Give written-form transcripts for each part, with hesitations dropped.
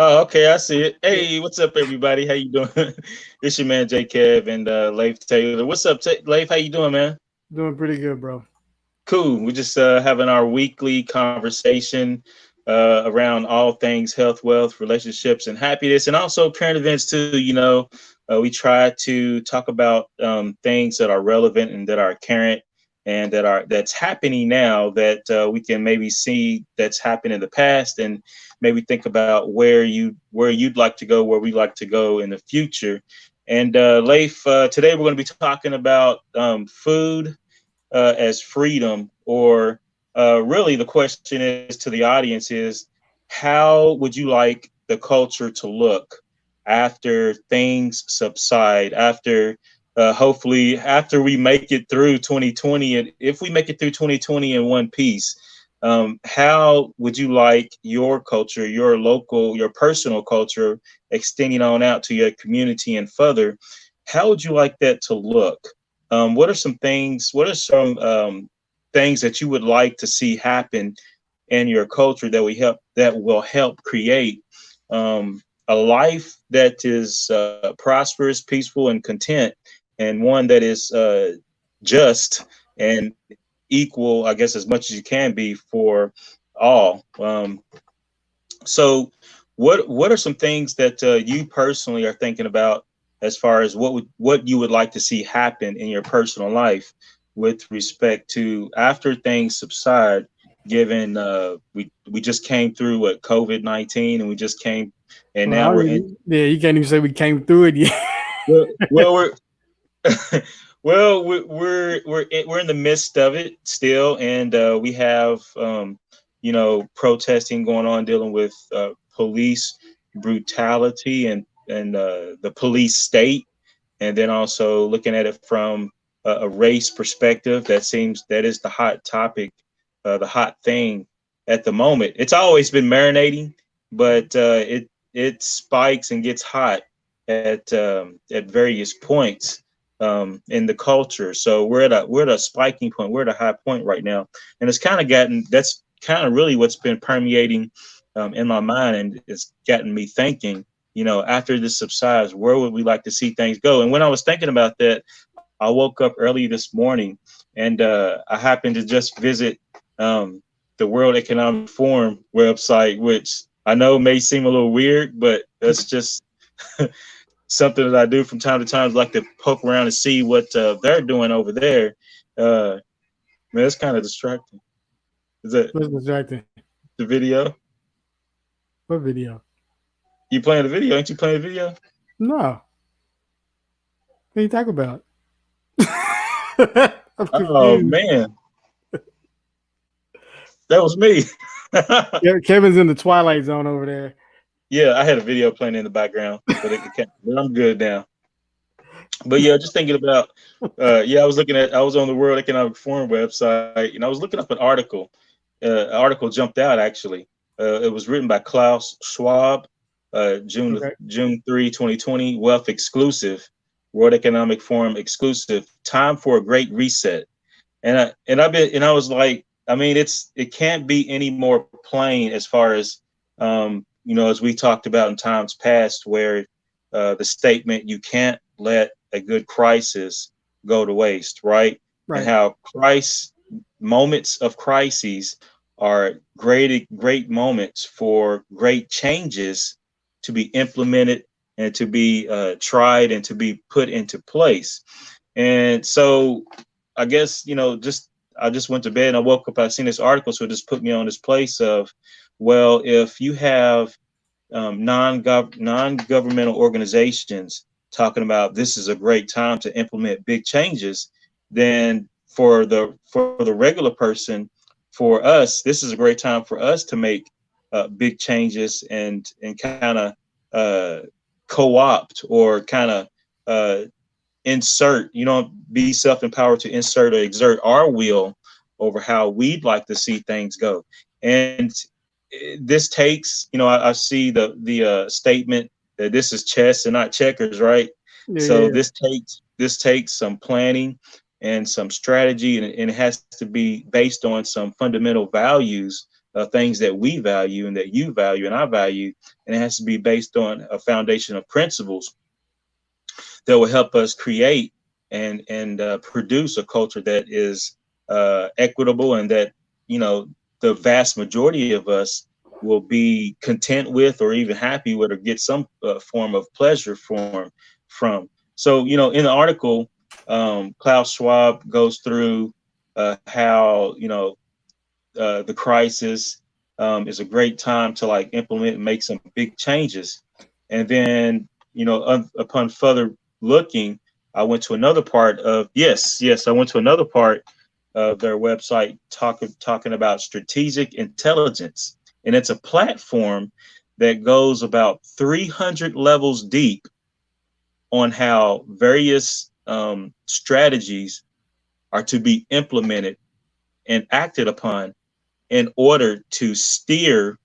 Oh, okay, I see it. Hey, what's up, everybody? How you doing? It's your man J Kev and Leif Taylor. What's up, Leif? How you doing, man? Doing pretty good, bro. Cool. We're just having our weekly conversation around all things health, wealth, relationships, and happiness, and also current events too. We try to talk about things that are relevant and that are current and that's happening now that we can maybe see that's happened in the past, and maybe think about where you'd like to go, where we like to go in the future. And Leif, today we're going to be talking about food as freedom, or really the question is to the audience is, how would you like the culture to look after things subside, after hopefully after we make it through 2020, and if we make it through 2020 in one piece, how would you like your culture, your local, your personal culture, extending on out to your community and further, how would you like that to look? What are some things? What are some things that you would like to see happen in your culture that will help create a life that is prosperous, peaceful, and content, and one that is just and equal, I guess, as much as you can be for all. So, what are some things that you personally are thinking about as far as what you would like to see happen in your personal life with respect to after things subside? Given we just came through what COVID-19, and we just came, and Well, now we're in. yeah, you can't even say we came through it yet. Well, we're well, we're in the midst of it still, and we have protesting going on, dealing with police brutality and the police state, and then also looking at it from a race perspective. That is the hot topic, the hot thing at the moment. It's always been marinating, but it spikes and gets hot at various points in the culture. So we're at a spiking point. We're at a high point right now, and that's kind of really what's been permeating in my mind, and it's gotten me thinking. After this subsides, where would we like to see things go? And when I was thinking about that, I woke up early this morning, and I happened to just visit the World Economic Forum website, which I know may seem a little weird, but that's just something that I do from time to time. Like to poke around and see what they're doing over there. Man, it's kind of distracting. Is that What's distracting? the video? What video? You playing the video? Ain't you playing the video? No. What are you talking about? I'm Oh confused. man, that was me. Kevin's in the twilight zone over there. Yeah, I had a video playing in the background, but I'm good now. But yeah, just thinking about, yeah, I was on the World Economic Forum website, and I was looking up an article. An article jumped out actually. It was written by Klaus Schwab, Okay. June 3, 2020, Wealth Exclusive, World Economic Forum exclusive, time for a great reset. And I was like, I mean, it can't be any more plain as far as as we talked about in times past, where the statement, you can't let a good crisis go to waste, right? And Right. how moments of crises are great moments for great changes to be implemented and to be tried and to be put into place. And so I guess, just I just went to bed and I woke up, I seen this article, so it just put me on this place of, well, if you have non-governmental organizations talking about this is a great time to implement big changes, then for the regular person, for us, this is a great time for us to make big changes and kind of uh, co-opt, or kind of insert, be self-empowered to insert or exert our will over how we'd like to see things go. And this takes, I see the statement that this is chess and not checkers, right? Yeah, yeah, So yeah. this takes some planning and some strategy, and it has to be based on some fundamental values things that we value and that you value and I value, and it has to be based on a foundation of principles that will help us create and produce a culture that is equitable, and that, you know, the vast majority of us will be content with, or even happy with, or get some form of pleasure from. So, you know, in the article, Klaus Schwab goes through how, you know, the crisis is a great time to like implement and make some big changes. And then, you know, upon further looking, I went to another part of, I went to another part of their website talking about strategic intelligence. And it's a platform that goes about 300 levels deep on how various strategies are to be implemented and acted upon in order to steer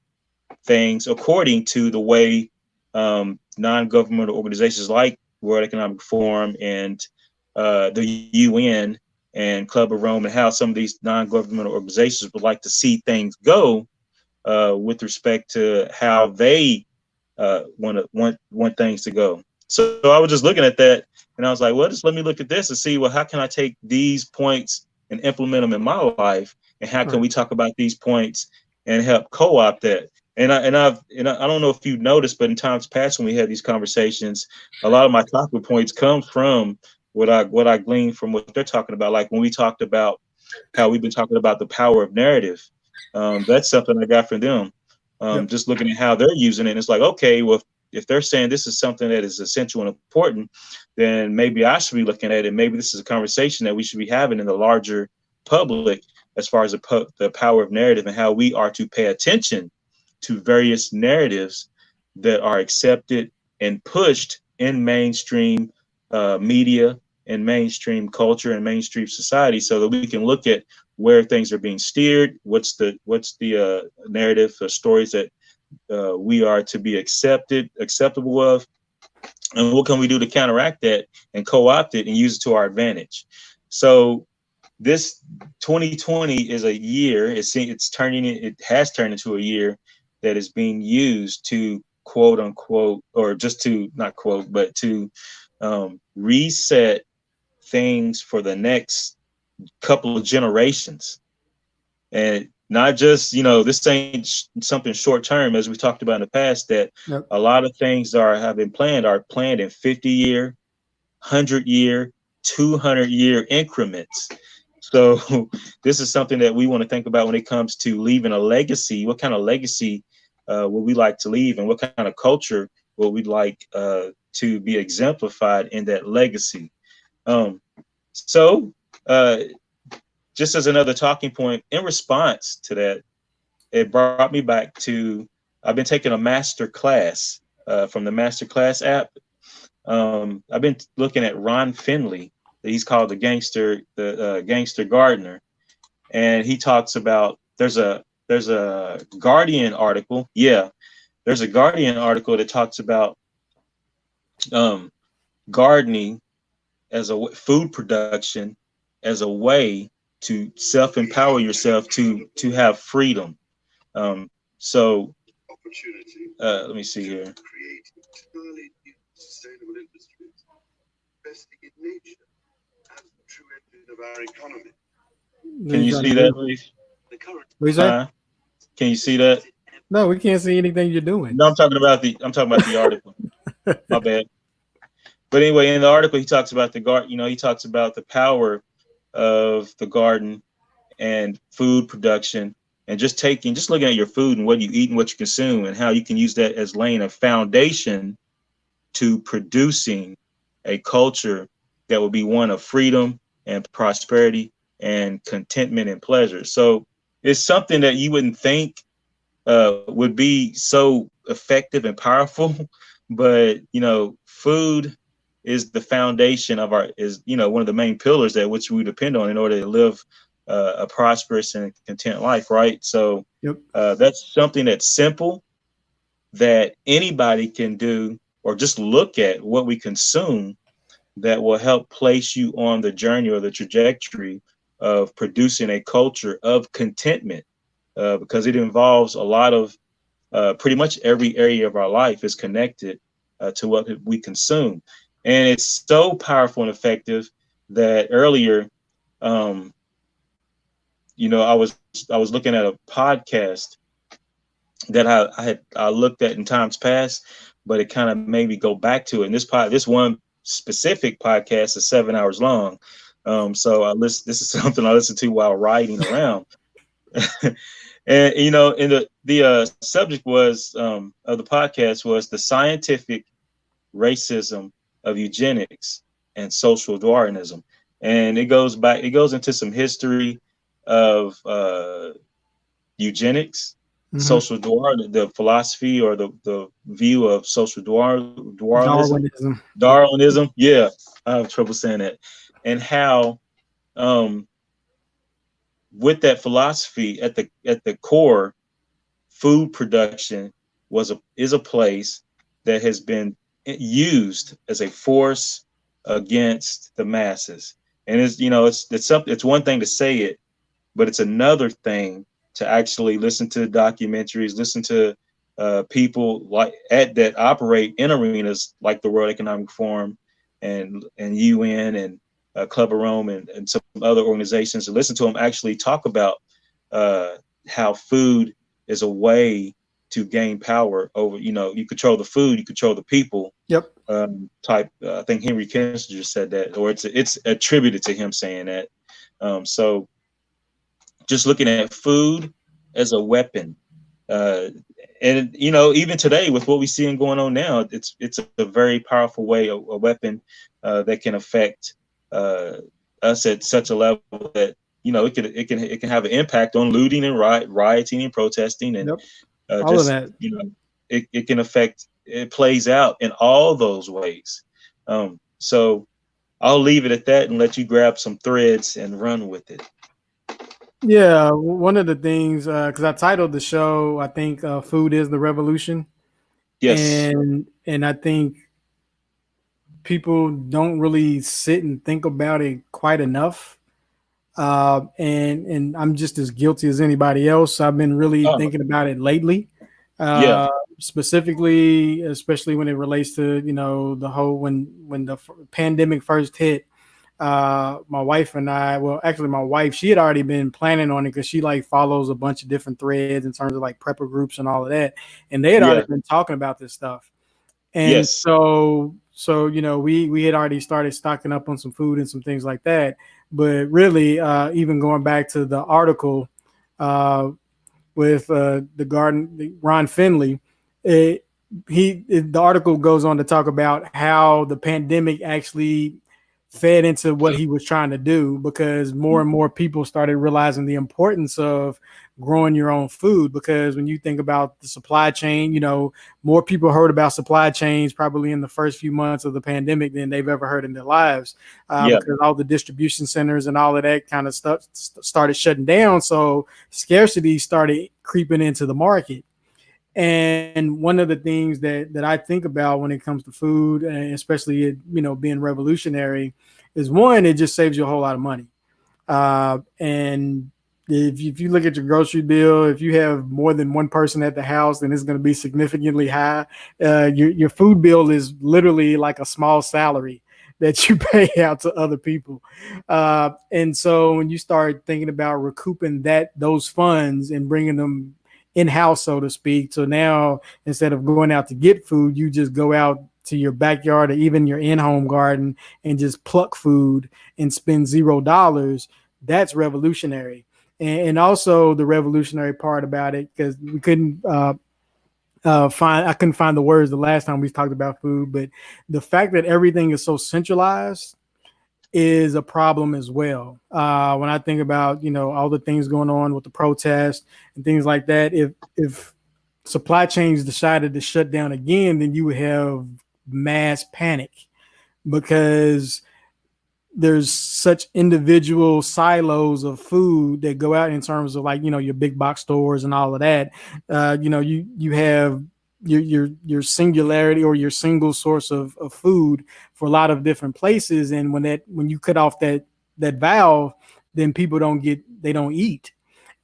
things according to the way non-governmental organizations like World Economic Forum and the UN and Club of Rome, and how some of these non-governmental organizations would like to see things go with respect to how they want things to go. So I was just looking at that, and I was like, well, just let me look at this and see, well, how can I take these points and implement them in my life, and how can we talk about these points and help co-opt that? And I don't know if you've noticed, but in times past when we had these conversations, a lot of my talking points come from what I gleaned from what they're talking about. Like when we talked about how we've been talking about the power of narrative, that's something I got from them. Just looking at how they're using it, and it's like, okay, well, if they're saying this is something that is essential and important, then maybe I should be looking at it. Maybe this is a conversation that we should be having in the larger public, as far as the power of narrative and how we are to pay attention to various narratives that are accepted and pushed in mainstream media and mainstream culture and mainstream society, so that we can look at where things are being steered, what's the narrative, stories that we are to be acceptable of, and what can we do to counteract that and co-opt it and use it to our advantage. So this 2020 is a year, it has turned into a year that is being used to quote unquote, or just to not quote, but to reset things for the next couple of generations. And not just, you know, this ain't something short term, as we talked about in the past, that a lot of things have been planned in 50-year, 100-year, 200-year increments. So this is something that we want to think about when it comes to leaving a legacy. What kind of legacy would we like to leave, and what kind of culture would we like to be exemplified in that legacy? So just as another talking point, in response to that, it brought me back to, I've been taking a master class from the master class app. I've been looking at Ron Finley. He's called the gangster gardener, and he talks about there's a Guardian article. Yeah, there's a Guardian article that talks about gardening as a food production as a way to self-empower yourself to have freedom. So let me see here. Sustainable industries, investing in nature as the true engine of our economy. Can you see that, please? Can you see that? No, we can't see anything you're doing. No, I'm talking about the article. My bad. But anyway, in the article, he talks about he talks about the power of the garden and food production, and just looking at your food and what you eat and what you consume, and how you can use that as laying a foundation to producing a culture that will be one of freedom and prosperity and contentment and pleasure. So it's something that you wouldn't think would be so effective and powerful, but you know, food is the foundation of one of the main pillars that which we depend on in order to live a prosperous and content life, right? So that's something that's simple, that anybody can do, or just look at what we consume, that will help place you on the journey or the trajectory of producing a culture of contentment because it involves a lot of pretty much every area of our life is connected to what we consume. And it's so powerful and effective that earlier, um, I was looking at a podcast that I looked at in times past, but it kind of made me go back to it. And this one specific podcast is 7 hours long. So this is something I listen to while riding around. And and the subject was of the podcast was the scientific racism of eugenics and social Darwinism, and it goes into some history of eugenics, social Darwin, the philosophy or the view of social Darwinism. Yeah, I have trouble saying that, and how um, with that philosophy at the core, food production is a place that has been used as a force against the masses. And it's one thing to say it, but it's another thing to actually listen to documentaries, listen to people like that operate in arenas like the World Economic Forum and UN and Club of Rome and some other organizations, and listen to them actually talk about how food is a way to gain power over. You control the food, you control the people. Yep. I think Henry Kissinger said that, or it's attributed to him saying that. So just looking at food as a weapon, and even today with what we see going on now, it's a very powerful way, a weapon that can affect us at such a level that it can have an impact on looting and rioting and protesting, and all of that. It can affect. It plays out in all those ways. So I'll leave it at that and let you grab some threads and run with it. Yeah, one of the things, because I titled the show, I think "Food is the Revolution." Yes. And I think people don't really sit and think about it quite enough. And I'm just as guilty as anybody else. I've been really thinking about it lately, Yeah. specifically, especially when it relates to the whole when the pandemic first hit. My wife and I, well, actually, my wife, she had already been planning on it because she like follows a bunch of different threads in terms of like prepper groups and all of that, and they had already been talking about this stuff. And Yes. so we had already started stocking up on some food and some things like that. But really, even going back to the article with Ron Finley, the article goes on to talk about how the pandemic actually fed into what he was trying to do, because more and more people started realizing the importance of growing your own food. Because when you think about the supply chain, more people heard about supply chains probably in the first few months of the pandemic than they've ever heard in their lives, because all the distribution centers and all of that kind of stuff started shutting down. So scarcity started creeping into the market. And one of the things that I think about when it comes to food, and especially being revolutionary, is one, it just saves you a whole lot of money. And if you look at your grocery bill, if you have more than one person at the house, then it's going to be significantly high. Your food bill is literally like a small salary that you pay out to other people. And so when you start thinking about recouping those funds and bringing them in-house, so to speak. So now instead of going out to get food, you just go out to your backyard or even your in-home garden and just pluck food and spend $0. That's revolutionary. And also the revolutionary part about it, because we couldn't I couldn't find the words the last time we talked about food, but the fact that everything is so centralized is a problem as well. When I think about all the things going on with the protests and things like that, if supply chains decided to shut down again, then you would have mass panic, because there's such individual silos of food that go out in terms of like your big box stores and all of that. You have your singularity or your single source of food for a lot of different places, and when you cut off that valve, then people don't eat.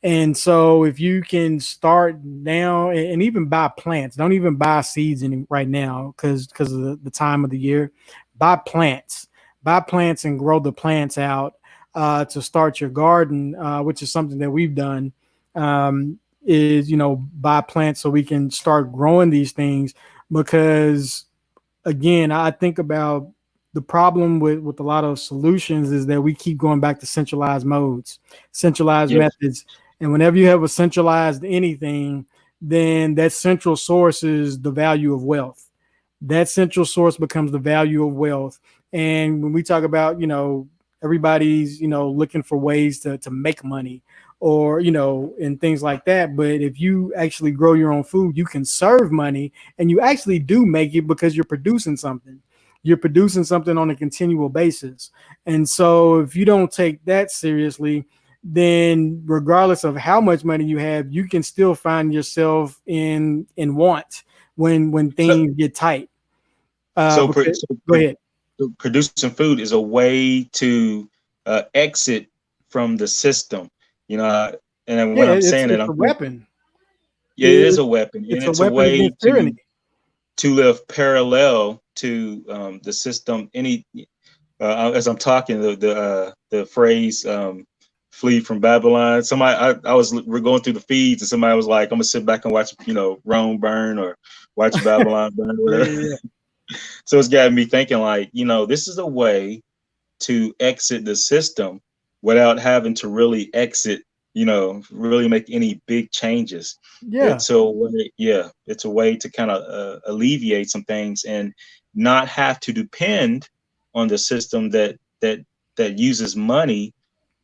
And so if you can start now and even buy plants, don't even buy seeds right now because of the time of the year. Buy plants and grow the plants out to start your garden, which is something that we've done. Is buy plants so we can start growing these things because again, I think about the problem with a lot of solutions is that we keep going back to centralized modes, centralized Yes. methods. And whenever you have a centralized anything, then that central source is the value of wealth. That central source becomes the value of wealth. And when we talk about, everybody's, looking for ways to make money or, and things like that. But if you actually grow your own food, you can serve money and you actually do make it because you're producing something. You're producing something on a continual basis. And so if you don't take that seriously, then regardless of how much money you have, you can still find yourself in want when So, things get tight. so, Because go ahead. producing food is a way to exit from the system. You know, and then Yeah, when I'm it's saying it, it's I'm a saying, weapon. yeah, it is It, a weapon, and it's a it's a weapon way against tyranny. to live parallel to the system. As I'm talking, the phrase "flee from Babylon." Somebody, we're going through the feeds, and somebody was like, "I'm gonna sit back and watch, Rome burn or watch Babylon burn, or Yeah, whatever." yeah, So it's got me thinking, like, this is a way to exit the system without having to really exit, really make any big changes. yeah, It's a way to kind of alleviate some things and not have to depend on the system that uses money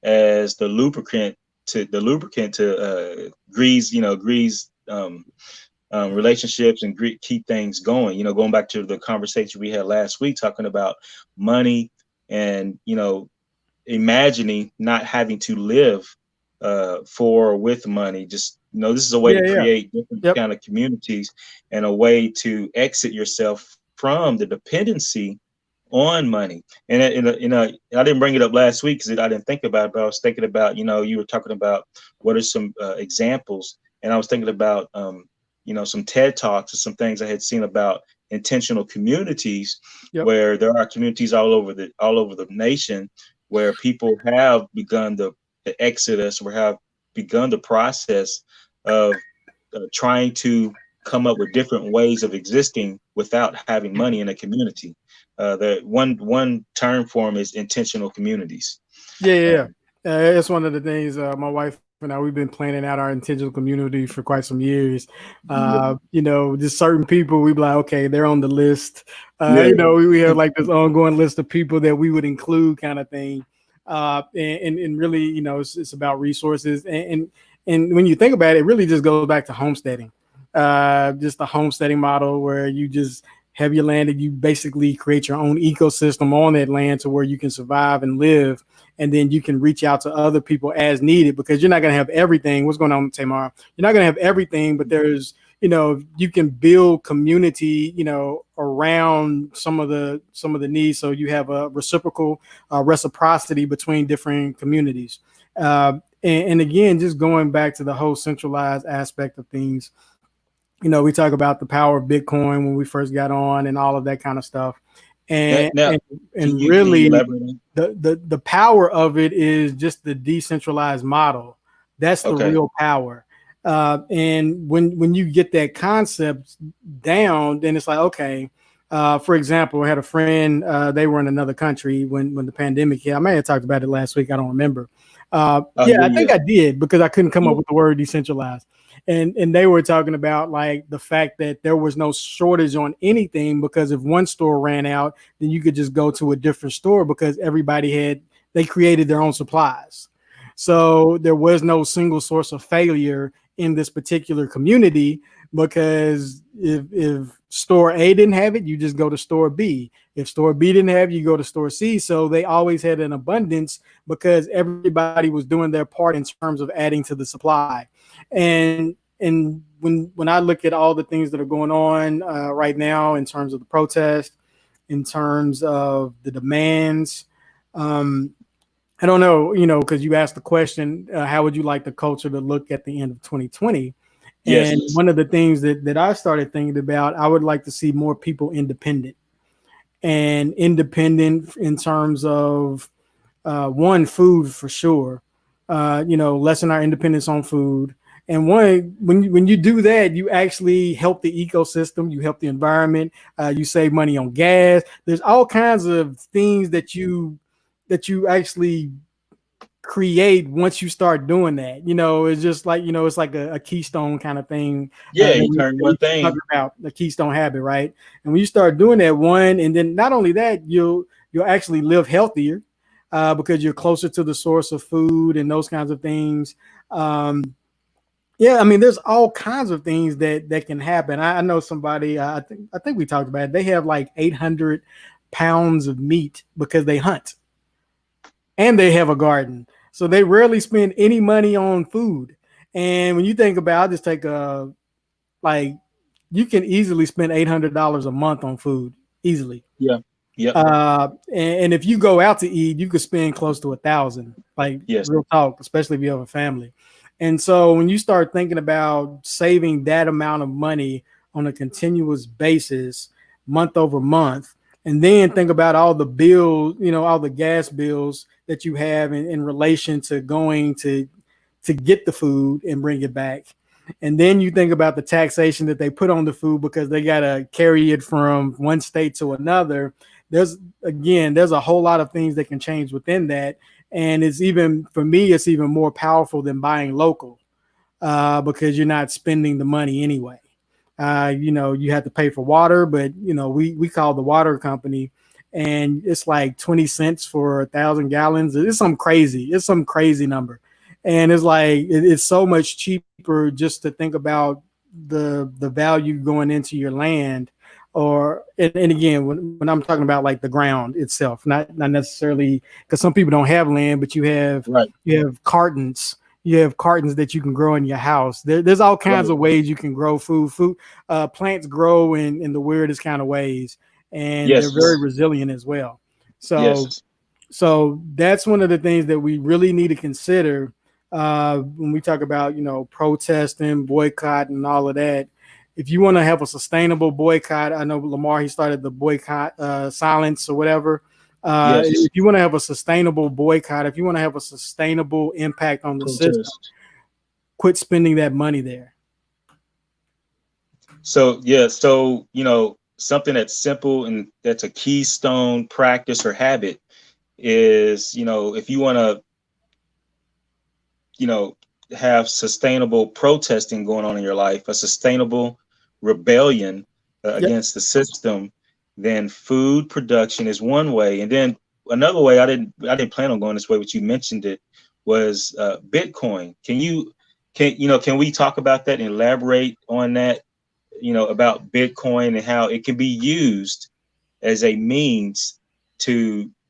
as the lubricant to grease relationships and keep things going. Going back to the conversation we had last week, talking about money and imagining not having to live for or with money. Just this is a way yeah, to yeah. create different Yep. kind of communities and a way to exit yourself from the dependency on money. I didn't bring it up last week because I didn't think about it, but I was thinking about, you were talking about what are some examples, and I was thinking about, some TED Talks and some things I had seen about intentional communities, Yep. where there are communities all over the nation where people have begun the exodus or have begun the process of trying to come up with different ways of existing without having money in a community. The one term for them is intentional communities. Yeah, yeah, Uh, yeah. It's one of the things my wife and I we've been planning out our intentional community for quite some years. Just certain people we be like, okay, they're on the list. yeah, We have like this ongoing list of people that we would include, kind of thing. And really, it's about resources. And when you think about it, it really just goes back to homesteading. Just the homesteading model where you just have your land and you basically create your own ecosystem on that land to where you can survive and live, and then you can reach out to other people as needed because you're not going to have everything. What's going on, Tamar? You're not going to have everything, but there's, you can build community, around some of the needs. So you have a reciprocity between different communities. And again, just going back to the whole centralized aspect of things, we talk about the power of Bitcoin when we first got on and all of that kind of stuff. And now, and, can and you really elaborate on? the power of it is just the decentralized model. That's the Okay. real power. And when you get that concept down, then it's like, okay, for example, I had a friend, they were in another country when the pandemic hit. I may have talked about it last week. I don't remember. Oh, Yeah, yeah, I think yeah, I did because I couldn't come up yeah. with the word decentralized. And they were talking about like the fact that there was no shortage on anything because if one store ran out, then you could just go to a different store because they created their own supplies. So there was no single source of failure in this particular community because if store A didn't have it, you just go to store B. If store B didn't have it, you go to store C. So they always had an abundance because everybody was doing their part in terms of adding to the supply. And when I look at all the things that are going on right now in terms of the protest, in terms of the demands, um, I don't know, because you asked the question, how would you like the culture to look at the end of 2020? And Yes. one of the things that I started thinking about, I would like to see more people independent, and independent in terms of one, food for sure. Lessen our independence on food. And one, when you do that, you actually help the ecosystem, you help the environment, you save money on gas. There's all kinds of things that you actually create once you start doing that. It's just like, it's like a keystone kind of thing, Yeah, that you we, turn that one we keep thing. talking about, the keystone habit, right? And when you start doing that one, and then not only that, you'll actually live healthier, because you're closer to the source of food and those kinds of things. Yeah, I mean, there's all kinds of things that can happen. I know somebody, I think we talked about it. They have like 800 pounds of meat because they hunt and they have a garden. So they rarely spend any money on food. And when you think about, I'll just take like, you can easily spend $800 a month on food easily. Yeah. Yep. And if you go out to eat, you could spend close to 1,000, like Yes. real talk, especially if you have a family. And so when you start thinking about saving that amount of money on a continuous basis, month over month, and then think about all the bills, all the gas bills that you have in relation to going to get the food and bring it back. And then you think about the taxation that they put on the food because they got to carry it from one state to another. There's a whole lot of things that can change within that. And it's even, for me, it's even more powerful than buying local, because you're not spending the money anyway. You have to pay for water, but we call the water company, and it's like 20 cents for 1,000 gallons. It's some crazy. It's some crazy number, and it's like it's so much cheaper just to think about the value going into your land, or and again, when I'm talking about like the ground itself, not necessarily, because some people don't have land, but you have Right. you have cartons you have cartons that you can grow in your house. There's all kinds Right. of ways you can grow food. Plants grow in the weirdest kind of ways, and they're very Yes. resilient as well. So, Yes. so that's one of the things that we really need to consider, when we talk about protesting, boycott, and all of that. If you want to have a sustainable boycott, I know Lamar, he started the boycott, silence or whatever. Yes. If you want to have a sustainable boycott, if you want to have a sustainable impact on the system, Protest. quit spending that money there. So yeah, so something that's simple and that's a keystone practice or habit is, if you want to, you know, have sustainable protesting going on in your life, a sustainable rebellion Yep. against the system, then food production is one way. And then another way, I didn't plan on going this way, but you mentioned it, was Bitcoin. Can we talk about that and elaborate on that, about Bitcoin and how it can be used as a means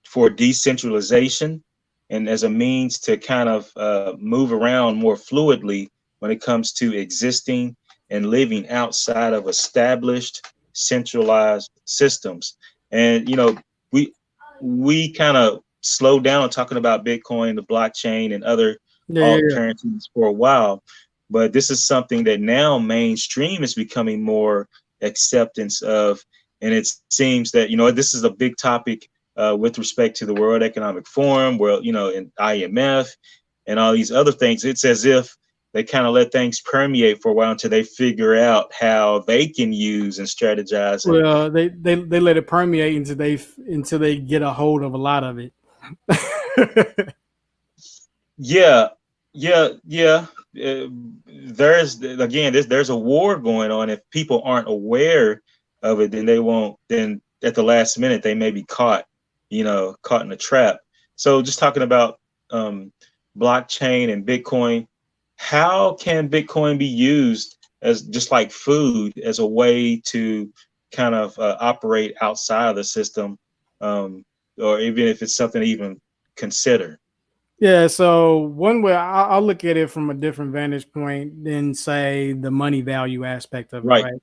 for decentralization and as a means to kind of move around more fluidly when it comes to existing and living outside of established centralized systems. And we we kind of slowed down talking about Bitcoin, the blockchain, and other Yeah, yeah, alt yeah. currencies for a while, but this is something that now mainstream is becoming more acceptance of. And it seems that, this is a big topic with respect to the World Economic Forum, and IMF and all these other things. It's as if they kind of let things permeate for a while until they figure out how they can use and strategize. And Well, they let it permeate until they get a hold of a lot of it. yeah, yeah, yeah. There's a war going on. If people aren't aware of it, then they won't. Then at the last minute, they may be caught in a trap. So just talking about um, blockchain and Bitcoin, how can Bitcoin be used as just like food as a way to kind of operate outside of the system, um, or even if it's something to even consider? Yeah, so one way I'll look at it from a different vantage point than say the money value aspect of it, Right. right?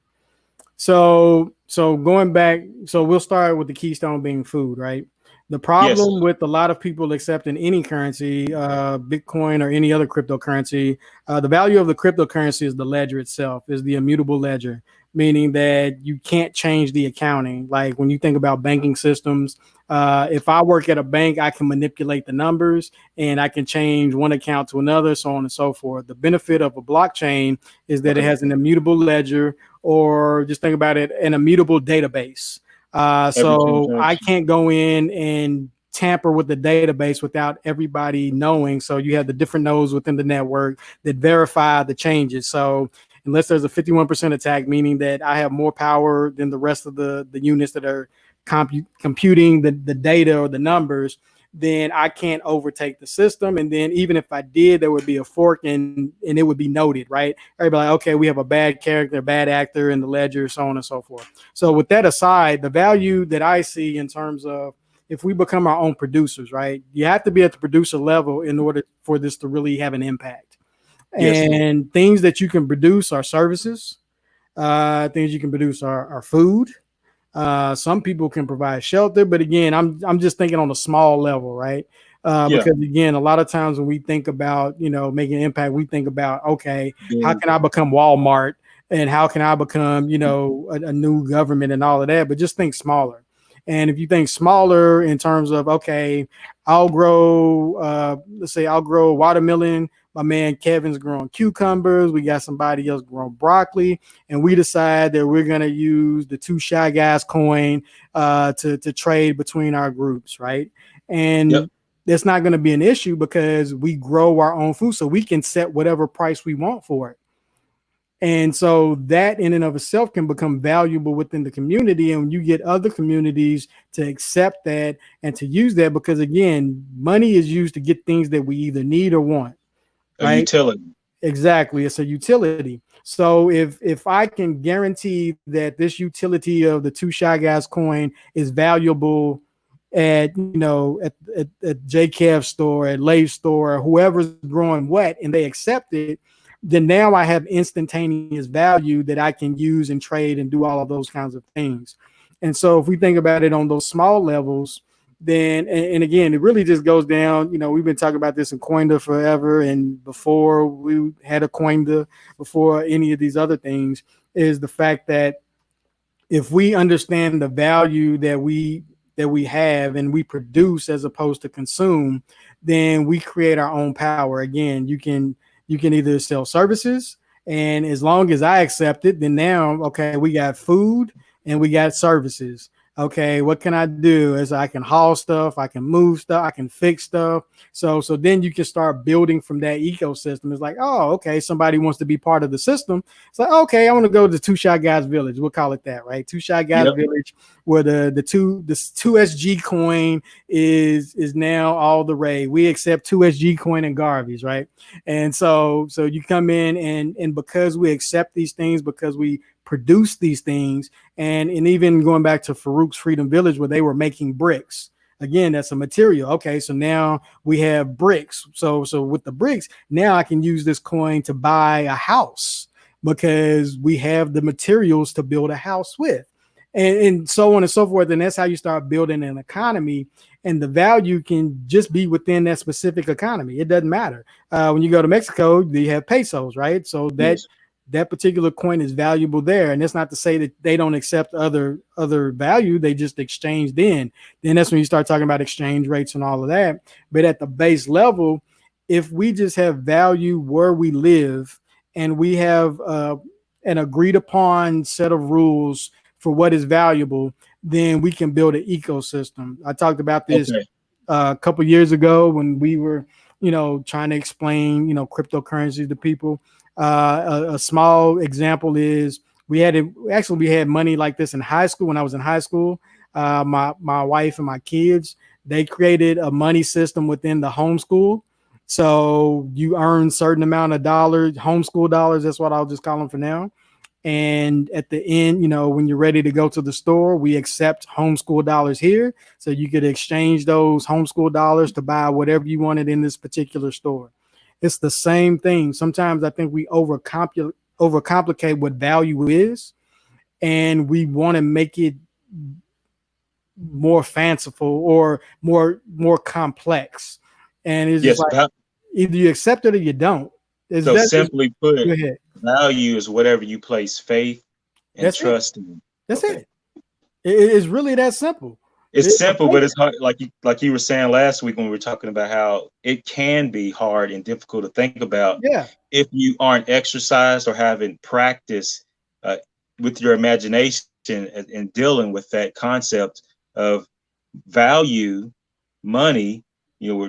So going back, so we'll start with the keystone being food, right? The Yes. problem with a lot of people accepting any currency, Bitcoin or any other cryptocurrency, the value of the cryptocurrency is the ledger itself, is the immutable ledger, meaning that you can't change the accounting. Like when you think about banking systems, if I work at a bank, I can manipulate the numbers and I can change one account to another, so on and so forth. The benefit of a blockchain is that it Okay. has an immutable ledger, or just think about it, an immutable database. Every So I transaction. can't go in and tamper with the database without everybody knowing. So you have the different nodes within the network that verify the changes. So unless there's a 51% attack, meaning that I have more power than the rest of the units that are computing the data or the numbers, then I can't overtake the system. And then even if I did, there would be a fork and it would be noted, right? Everybody like, okay, we have a bad character, a bad actor in the ledger, so on and so forth. So with that aside, the value that I see in terms of if we become our own producers, right? You have to be at the producer level in order for this to really have an impact. Yes. And things that you can produce are services. Things you can produce are food. Some people can provide shelter, but again, I'm just thinking on a small level, right? Yeah. Because again, a lot of times when we think about making an impact, we think about, okay, how Being can I become Walmart and how can I become a new government and all of that? But just think smaller. And if you think smaller in terms of, okay, I'll grow, let's say I'll grow watermelon. My man Kevin's growing cucumbers. We got somebody else growing broccoli, and we decide that we're going to use the TwoShyGuys coin to trade between our groups, right? Yep. And that's not going to be an issue because we grow our own food, so we can set whatever price we want for it. And so that in and of itself can become valuable within the community. And you get other communities to accept that and to use that, because again, money is used to get things that we either need or want, A right? utility. Exactly. It's a utility. So if I can guarantee that this utility of the TwoShyGuys coin is valuable at at JKF store, at Lave store, whoever's growing what, and they accept it, then now I have instantaneous value that I can use and trade and do all of those kinds of things. And so if we think about it on those small levels, then and again, it really just goes down. We've been talking about this in Coinda forever, and before we had a Coinda, before any of these other things, is the fact that if we understand the value that we have and we produce as opposed to consume, then we create our own power. Again, you can either sell services, and as long as I accept it, then now, okay, we got food and we got services. Okay, what can I do? Is I can haul stuff, I can move stuff, I can fix stuff. So then you can start building from that ecosystem. It's like, oh, okay, somebody wants to be part of the system. It's like, okay, I want to go to TwoShyGuys Village. We'll call it that, right? TwoShyGuys Yep. Village, where the two SG coin is now all the rage. We accept 2SG coin and garbage, right? And so you come in, and because we accept these things, because we produce these things, and even going back to Farouk's Freedom Village where they were making bricks. Again, that's a material. Okay, so now we have bricks. So with the bricks, now I can use this coin to buy a house because we have the materials to build a house with. And so on and so forth. And that's how you start building an economy. And the value can just be within that specific economy. It doesn't matter. When you go to Mexico, you have pesos, right? So Yes. that particular coin is valuable there. And it's not to say that they don't accept other value. They just exchange then that's when you start talking about exchange rates and all of that. But at the base level, if we just have value where we live, and we have an agreed upon set of rules for what is valuable, then we can build an ecosystem. I talked about this Okay. a couple years ago when we were trying to explain cryptocurrency to people. A small example is we had money like this in high school. When I was in high school, my wife and my kids, they created a money system within the homeschool. So you earn certain amount of dollars, homeschool dollars. That's what I'll just call them for now. And at the end, when you're ready to go to the store, we accept homeschool dollars here. So you could exchange those homeschool dollars to buy whatever you wanted in this particular store. It's the same thing. Sometimes I think we overcomplicate what value is, and we want to make it more fanciful or more complex. And it's just Yes. like either you accept it or you don't. Is So that just simply go put, ahead? value is whatever you place faith and That's it. trust in. That's Okay. it. It's really that simple. It's A simple, but it's hard. Like you were saying last week when we were talking about how it can be hard and difficult to think about yeah. if you aren't exercised or haven't practiced uh, with your imagination and dealing with that concept of value, money,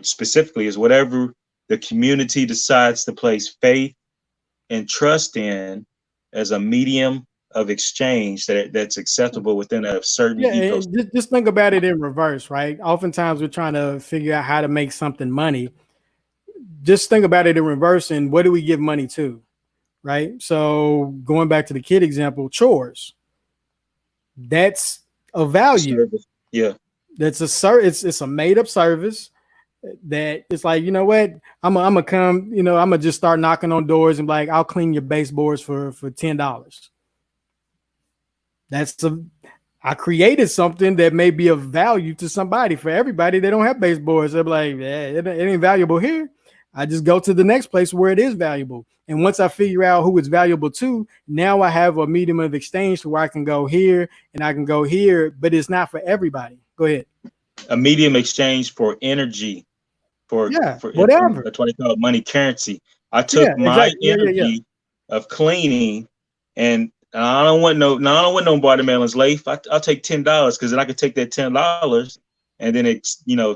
specifically is whatever the community decides to place faith and trust in as a medium of exchange that's acceptable within a certain Yeah, ecosystem. and just think about it in reverse, right? Oftentimes we're trying to figure out how to make something money. Just think about it in reverse and what do we give money to, right? So going back to the kid example, chores. That's a value. Service. Yeah. That's it's a made up service that it's like, you know what? I'm gonna come, I'm gonna just start knocking on doors and be like, I'll clean your baseboards for $10. That's I created something that may be of value to somebody. For everybody, they don't have baseboards. They're like, yeah, it ain't valuable here. I just go to the next place where it is valuable. And once I figure out who it's valuable to, now I have a medium of exchange to where I can go here and I can go here, but it's not for everybody. Go ahead. A medium exchange for energy, Yeah, for whatever. that's what they call money currency. I Yeah, took my exactly. Yeah. energy of cleaning, and I don't want no watermelons leaf. I'll take $10 because then I could take that $10 and then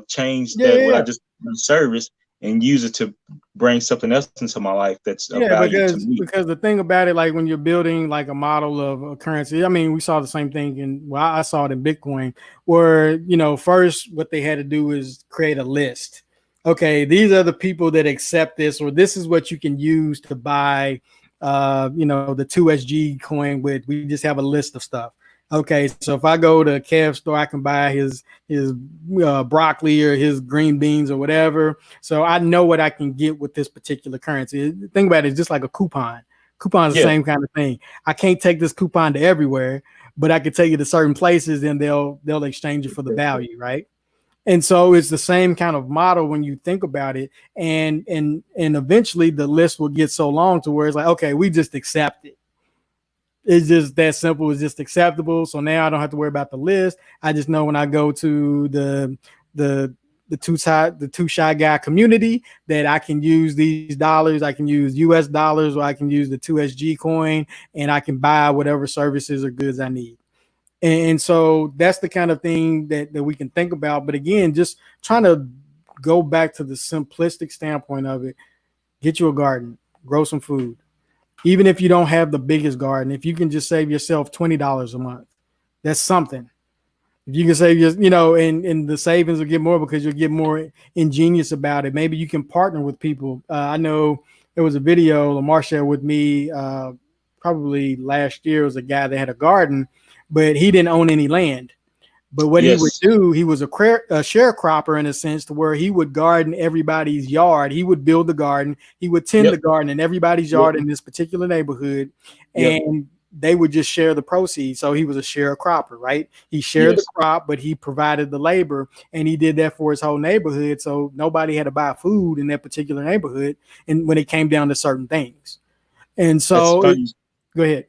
change Yeah, that yeah, what I yeah. just service and use it to bring something else into my life that's of Yeah, value to because me. the thing about it, like when you're building like a model of a currency, I mean, we saw the same thing I saw it in Bitcoin, where first what they had to do is create a list. Okay, these are the people that accept this, or this is what you can use to buy, the 2SG coin with. We just have a list of stuff. Okay, so if I go to a Kev store, I can buy his broccoli or his green beans or whatever. So I know what I can get with this particular currency. Think about it, it's just like a coupon. Coupon is the Yeah, same kind of thing. I can't take this coupon to everywhere, but I can take it to certain places and they'll exchange it for the value, right? And so it's the same kind of model when you think about it. And eventually the list will get so long to where it's like, okay, we just accept it. It's just that simple. It's just acceptable. So now I don't have to worry about the list. I just know when I go to the two shy guy community that I can use these dollars. I can use US dollars, or I can use the 2SG coin, and I can buy whatever services or goods I need. And so that's the kind of thing that we can think about. But again, just trying to go back to the simplistic standpoint of it. Get you a garden, grow some food. Even if you don't have the biggest garden, if you can just save yourself $20 a month, that's something. If you can save your, and the savings will get more because you'll get more ingenious about it. Maybe you can partner with people. I know there was a video Lamar shared with me probably last year. It was a guy that had a garden, but he didn't own any land. But what he would yes, do, he was a sharecropper in a sense, to where he would garden everybody's yard. He would build the garden. He would tend yep, the garden in everybody's yep, yard in this particular neighborhood, yep, and they would just share the proceeds. So he was a sharecropper, right? He shared the yes. crop, but he provided the labor, and he did that for his whole neighborhood. So nobody had to buy food in that particular neighborhood, and when it came down to certain things. And It's so, funny. go ahead.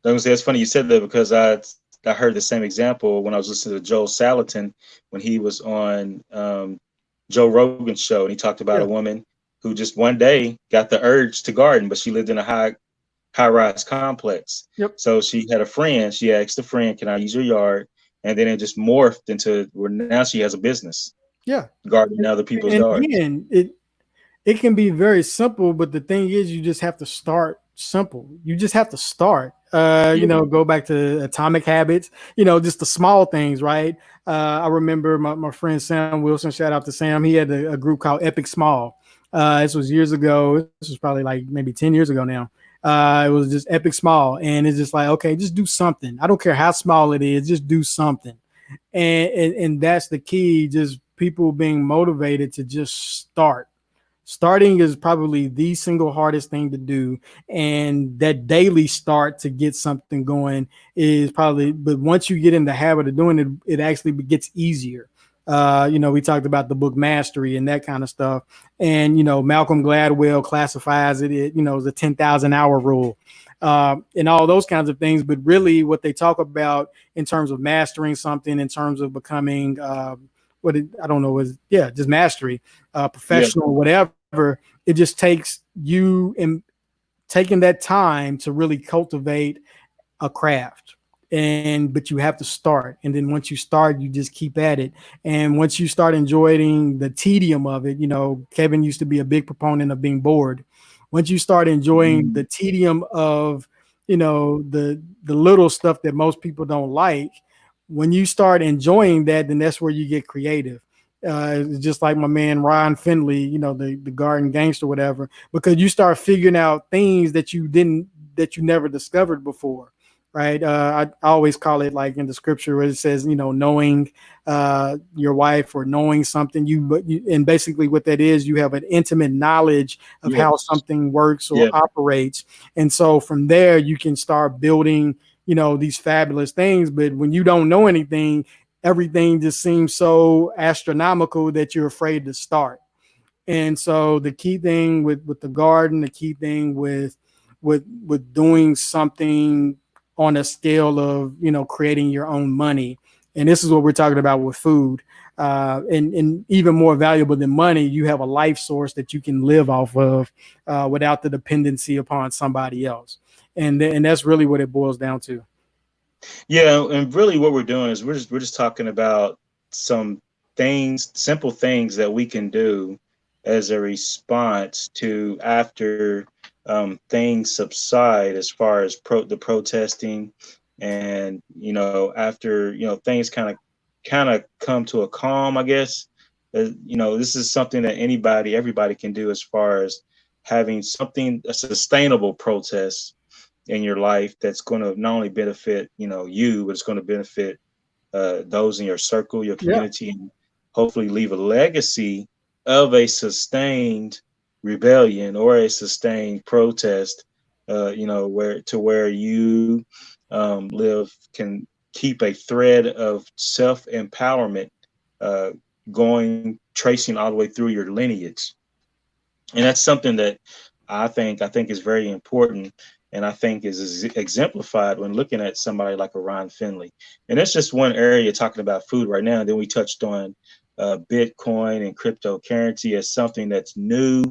I was gonna say it's funny you said that because I heard the same example when I was listening to Joel Salatin when he was on Joe Rogan's show, and he talked about Yeah. a woman who just one day got the urge to garden, but she lived in a high rise complex. Yep. So she had a friend. She asked a friend, "Can I use your yard?" And then it just morphed into where now she has a business Yeah. gardening other people's And yards. again, it can be very simple, but the thing is, you just have to start simple. You just have to start. Yeah. Go back to Atomic Habits. Just the small things, right? I remember my friend Sam Wilson. Shout out to Sam. He had a group called Epic Small. This was years ago. This was probably like maybe 10 years ago now. It was just Epic Small, and it's just like, okay, just do something. I don't care how small it is, just do something. And that's the key. Just people being motivated to just start. Starting is probably the single hardest thing to do, and that daily start to get something going is probably. But once you get in the habit of doing it, it actually gets easier. We talked about the book Mastery and that kind of stuff, and Malcolm Gladwell classifies it, the 10,000 hour rule, and all those kinds of things. But really, what they talk about in terms of mastering something, in terms of becoming I don't know is just mastery, Yeah. professional, whatever. It just takes you and taking that time to really cultivate a craft. But you have to start, and then once you start, you just keep at it. And once you start enjoying the tedium of it, Kevin used to be a big proponent of being bored. Once you start enjoying Mhm. the tedium of the little stuff that most people don't like, when you start enjoying that, then that's where you get creative. It's just like my man Ryan Finley, the garden gangster, whatever, because you start figuring out things that you never discovered before, right? I always call it like in the scripture where it says, knowing your wife or knowing something. And basically what that is, you have an intimate knowledge of how Yes. something works or Yeah. operates, and so from there you can start building, these fabulous things. But when you don't know anything, everything just seems so astronomical that you're afraid to start. And so the key thing with the garden, the key thing with doing something on a scale of creating your own money, and this is what we're talking about with food, and even more valuable than money, you have a life source that you can live off of without the dependency upon somebody else, and that's really what it boils down to. Yeah, and really what we're doing is we're just talking about some things, simple things that we can do as a response to after things subside as far as the protesting, and after things kind of come to a calm, I guess. This is something that everybody can do as far as having something a sustainable protest in your life that's going to not only benefit you, but it's going to benefit those in your circle, your Yeah. community, and hopefully leave a legacy of a sustained rebellion or a sustained protest. Where you live can keep a thread of self empowerment uh, going, tracing all the way through your lineage, and that's something that I think is very important, and I think is exemplified when looking at somebody like a Ron Finley. And that's just one area talking about food right now. And then we touched on Bitcoin and cryptocurrency as something that's new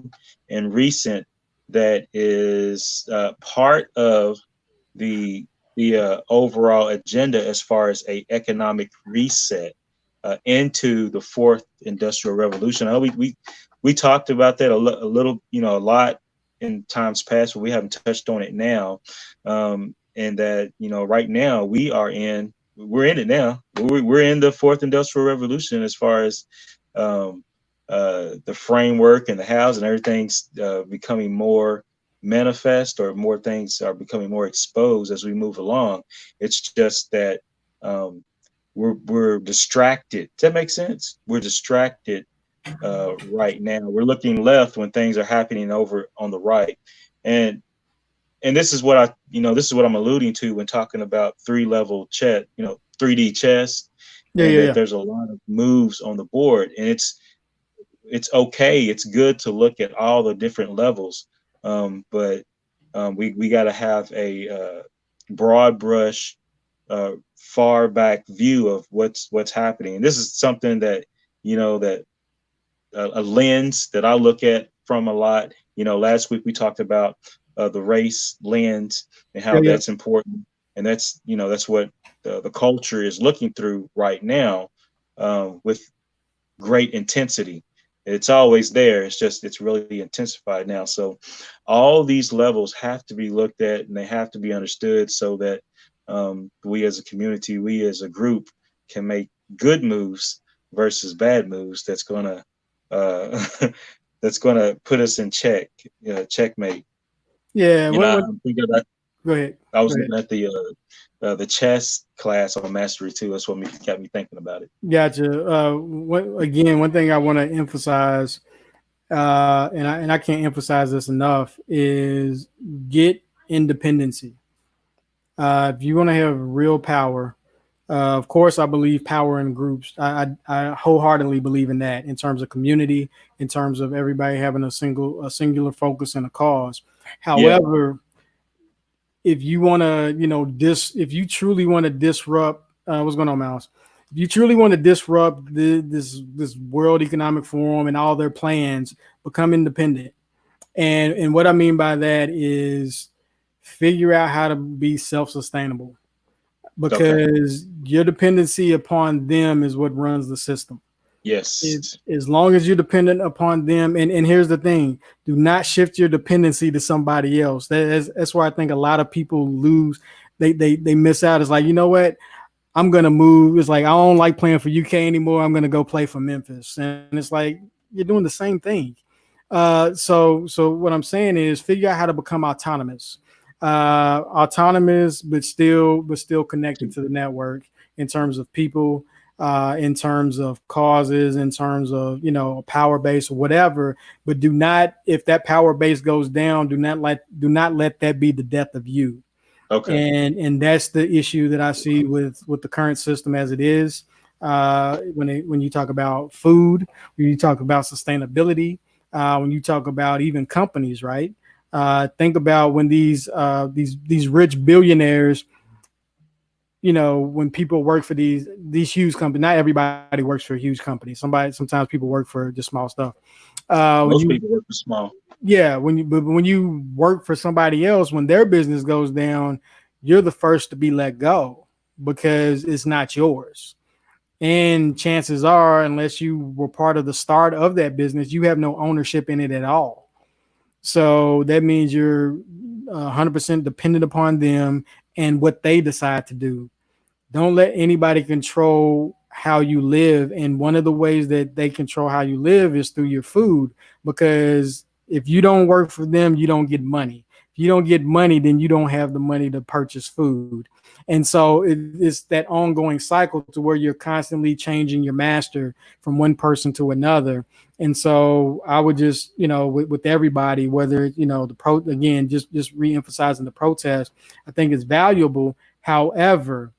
and recent, that is part of the overall agenda as far as a economic reset into the fourth industrial revolution. I know we talked about that a little, a lot in times past, but we haven't touched on it now. And that right now we're in it now. We're in the fourth industrial revolution as far as um, the framework and the house and everything's becoming more manifest, or more things are becoming more exposed as we move along. It's just that um, we're distracted. Does that make sense? We're distracted right now. We're looking left when things are happening over on the right, and this is what this is what I'm alluding to when talking about three-level chess, 3D chess, Yeah, and yeah, that yeah. there's a lot of moves on the board, and it's okay. It's good to look at all the different levels, but we got to have a broad brush, far back view of what's happening. And this is something that that a lens that I look at from a lot. Last week we talked about the race lens and Yeah, how yeah. that's important, and that's what the culture is looking through right now with great intensity. It's always there. It's really intensified now. So all these levels have to be looked at, and they have to be understood, so that we as a community, we as a group, can make good moves versus bad moves. That's gonna uh, that's gonna put us in checkmate. Yeah. I'm thinking about. Go ahead. I Go was ahead. looking at the chess class on Mastery too. That's what got me thinking about it. Gotcha. One thing I want to emphasize, and I can't emphasize this enough, is get independency. If you want to have real power, of course, I believe power in groups. I wholeheartedly believe in that in terms of community, in terms of everybody having a singular focus and a cause. Yeah. However, if you want to, if you truly want to disrupt, what's going on, Mouse? If you truly want to disrupt this World Economic Forum and all their plans, become independent. And what I mean by that is figure out how to be self-sustainable, Okay. because your dependency upon them is what runs the system. Yes. As long as you're dependent upon them, and here's the thing: do not shift your dependency to somebody else. That's where I think a lot of people lose. They miss out. It's like, you know what? I'm gonna move. It's like, I don't like playing for UK anymore. I'm gonna go play for Memphis, and it's like you're doing the same thing. So what I'm saying is figure out how to become autonomous, but still connected to the network in terms of people, in terms of causes, in terms of power base or whatever. But do not, if that power base goes down, do not let that be the death of you. Okay. And that's the issue that I see with the current system as it is. When you talk about food, when you talk about sustainability, when you talk about even companies, right? Think about when these rich billionaires, when people work for these huge companies. Not everybody works for a huge company. Sometimes people work for just small stuff. Most people work for small. Yeah, but when you work for somebody else, when their business goes down, you're the first to be let go because it's not yours. And chances are, unless you were part of the start of that business, you have no ownership in it at all. So that means you're 100% dependent upon them and what they decide to do. Don't let anybody control how you live. And one of the ways that they control how you live is through your food, because if you don't work for them, you don't get money. If you don't get money, then you don't have the money to purchase food. And so it's that ongoing cycle to where you're constantly changing your master from one person to another. And so I would just, with everybody, whether, again, just re-emphasizing the protest, I think it's valuable. However,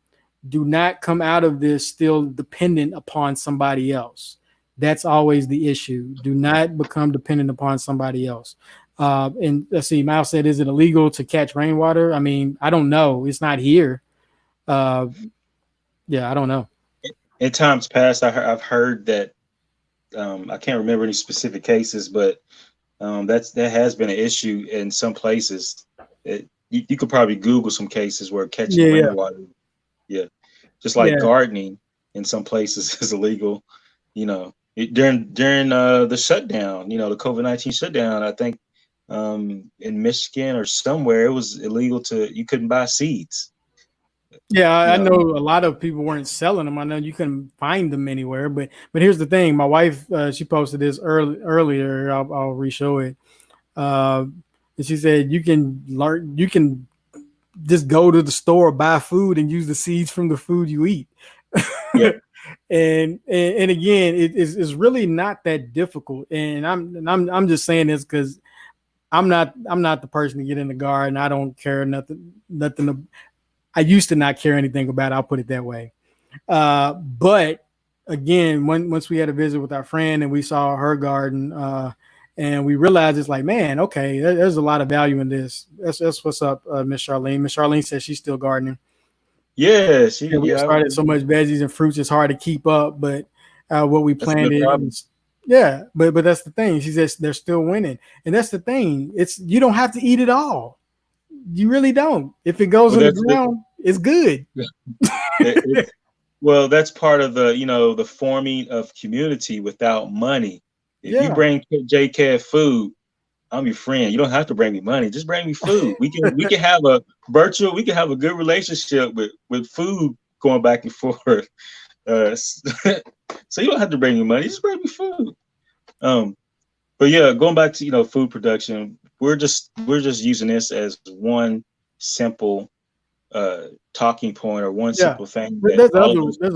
do not come out of this still dependent upon somebody else. That's always the issue. Do not become dependent upon somebody else. And let's see, Miles said, is it illegal to catch rainwater? I mean, I don't know. It's not here. Yeah, I don't know. In times past, I've heard that, I can't remember any specific cases, but that has been an issue in some places. You could probably Google some cases where catching Yeah, rainwater, yeah, just like gardening in some places is illegal. During the shutdown, the COVID-19 shutdown, I think in Michigan or somewhere, it was illegal you couldn't buy seeds. Yeah, I know a lot of people weren't selling them. I know you couldn't find them anywhere, but here's the thing. My wife, she posted this earlier. I'll re-show it. And she said you can just go to the store, buy food, and use the seeds from the food you eat. Yeah. and again, it's really not that difficult. And I'm just saying this because I'm not the person to get in the garden. I don't care nothing. I used to not care anything about it. I'll put it that way. But again, once we had a visit with our friend and we saw her garden, and we realized it's like, man, okay, there's a lot of value in this. That's what's up, Miss Charlene. Miss Charlene says she's still gardening. Yeah, we started so much veggies and fruits, it's hard to keep up. But what we planted, but that's the thing. She says they're still winning, and that's the thing. You don't have to eat it all. You really don't. If it goes in the ground, it's good. Well, that's part of the forming of community without money. If you bring JCAD food, I'm your friend. You don't have to bring me money. Just bring me food. We can have a good relationship with food going back and forth. So you don't have to bring me money. Just bring me food. But yeah, going back to food production, we're just using this as one simple talking point or one simple thing. There's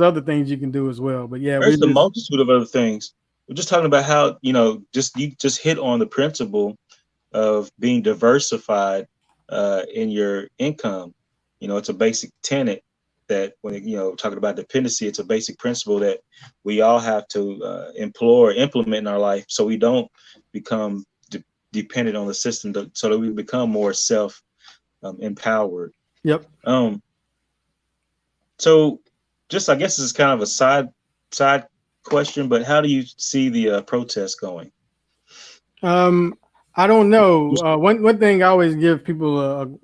other things you can do as well. But yeah, there's a multitude of other things. we're just talking about how, you just hit on the principle of being diversified in your income. It's a basic tenet that when, talking about dependency, it's a basic principle that we all have to implement in our life so we don't become dependent on the system, so that we become more self empowered. Yep. So just, I guess this is kind of a side question, but how do you see the protest going? I don't know. One thing I always give people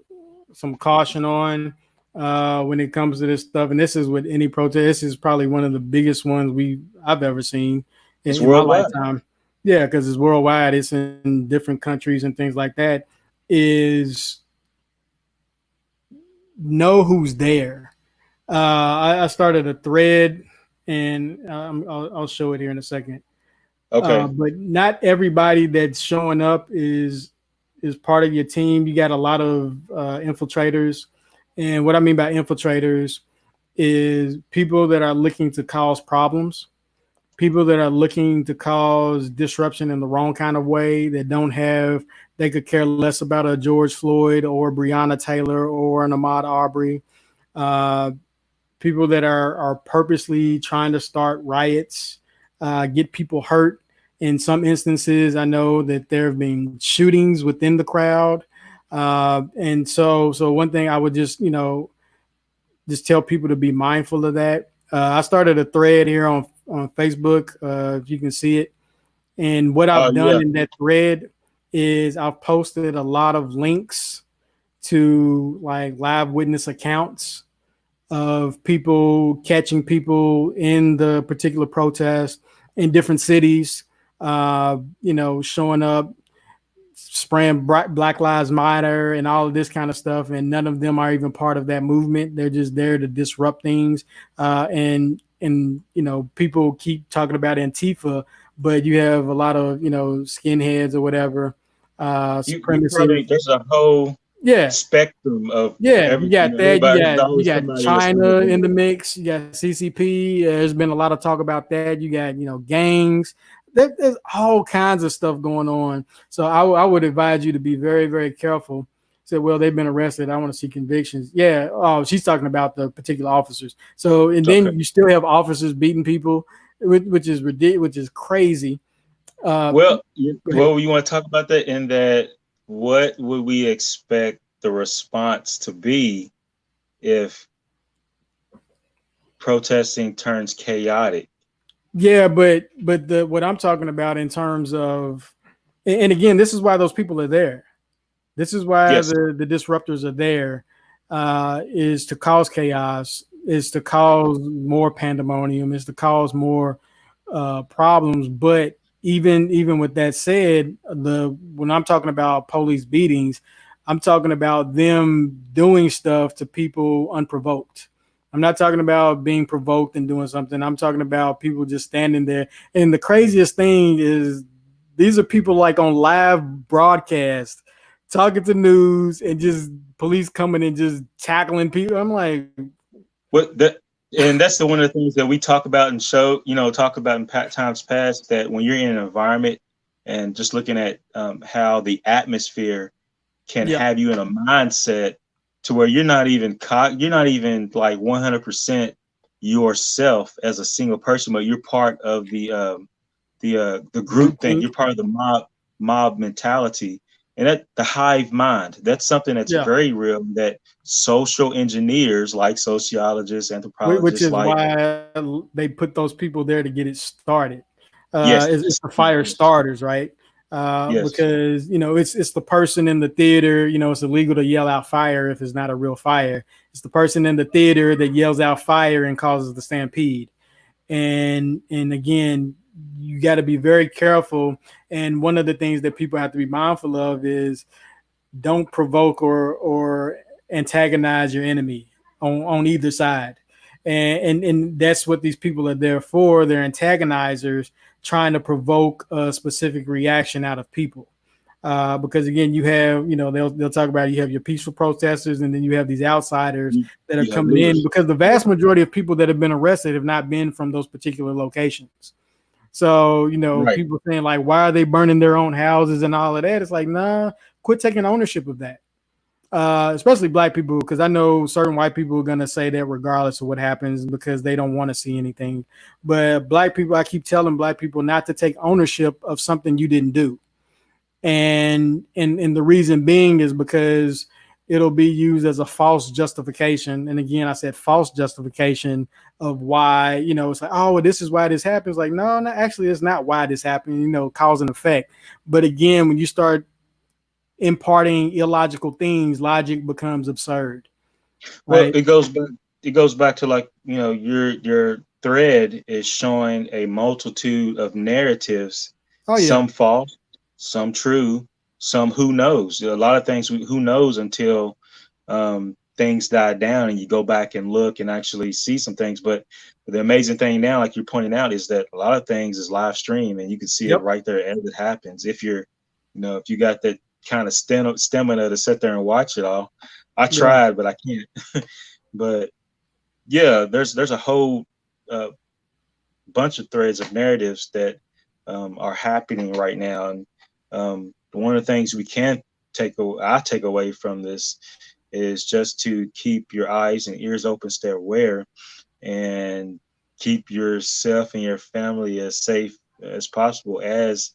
some caution on when it comes to this stuff, and this is with any protest. This is probably one of the biggest ones I've ever seen It's in my worldwide. lifetime. Yeah, because it's worldwide. It's in different countries and things like that. Is know who's there. I started a thread, and I'll show it here in a second. Okay. But not everybody that's showing up is part of your team. You got a lot of infiltrators, and what I mean by infiltrators is people that are looking to cause problems, people that are looking to cause disruption in the wrong kind of way, that they could care less about a George Floyd or Breonna Taylor or an Ahmaud Arbery. People that are purposely trying to start riots, get people hurt. In some instances, I know that there have been shootings within the crowd. And so one thing I would just tell people to be mindful of that. I started a thread here on Facebook, if you can see it. And what I've done in that thread is I've posted a lot of links to like live witness accounts of people catching people in the particular protest in different cities, showing up, spraying Black Lives Matter and all of this kind of stuff. And none of them are even part of that movement. They're just there to disrupt things. And people keep talking about Antifa, but you have a lot of, skinheads or whatever, supremacists. There's a whole spectrum of you got that. You got China in the mix. You got CCP. There's been a lot of talk about that. You got gangs. There's all kinds of stuff going on. So I would advise you to be very, very careful. Said, well, they've been arrested. I want to see convictions. Yeah. Oh, she's talking about the particular officers. So, and then you still have officers beating people, which is ridiculous, which is crazy. You want to talk about that? In that, what would we expect the response to be if protesting turns chaotic? Yeah, but what I'm talking about in terms of, and again, this is why those people are there. This is why the disruptors are there, is to cause chaos, is to cause more pandemonium, is to cause more problems. But even with that said, when I'm talking about police beatings, I'm talking about them doing stuff to people unprovoked. I'm not talking about being provoked and doing something. I'm talking about people just standing there. And the craziest thing is these are people like on live broadcast talking to news and just police coming and just tackling people. I'm like, and that's one of the things that we talk about and talk about in times past, that when you're in an environment and just looking at how the atmosphere can have you in a mindset to where you're not even like 100% yourself as a single person, but you're part of the group thing. You're part of the mob mentality, and that the hive mind. That's something that's very real. That social engineers, like sociologists, anthropologists, which is why they put those people there to get it started. It's the fire starters, right? Because it's the person in the theater. It's illegal to yell out fire if it's not a real fire. It's the person in the theater that yells out fire and causes the stampede. And again, you got to be very careful. And one of the things that people have to be mindful of is don't provoke or antagonize your enemy on either side. And that's what these people are there for. They're antagonizers, trying to provoke a specific reaction out of people. Because again, you have, they'll talk about, you have your peaceful protesters, and then you have these outsiders that are coming in, because the vast majority of people that have been arrested have not been from those particular locations. So, you know, Right. people saying like, why are they burning their own houses and all of that? It's like, nah, quit taking ownership of that. Especially black people, because I know certain white people are gonna say that regardless of what happens because they don't want to see anything. But black people, I keep telling black people not to take ownership of something you didn't do, and the reason being is because it'll be used as a false justification. And again, I said false justification of why, you know, it's like, oh, well, this is why this happens. Like, no, no, actually, it's not why this happened. You know, cause and effect. But again, when you start imparting illogical things, logic becomes absurd, Well, right? it goes back to, like, your thread is showing a multitude of narratives, Oh yeah, some false, some true, some who knows. A lot of things who knows until things die down and you go back and look and actually see some things. But the amazing thing now, like you're pointing out, is that a lot of things is live stream and you can see it yep, right there as it happens. If you're, if you got that kind of stamina to sit there and watch it all. I yeah, tried, but I can't. But yeah, there's a whole uh, bunch of threads of narratives that are happening right now, and one of the things we can I take away from this is just to keep your eyes and ears open, stay aware, and keep yourself and your family as safe as possible. As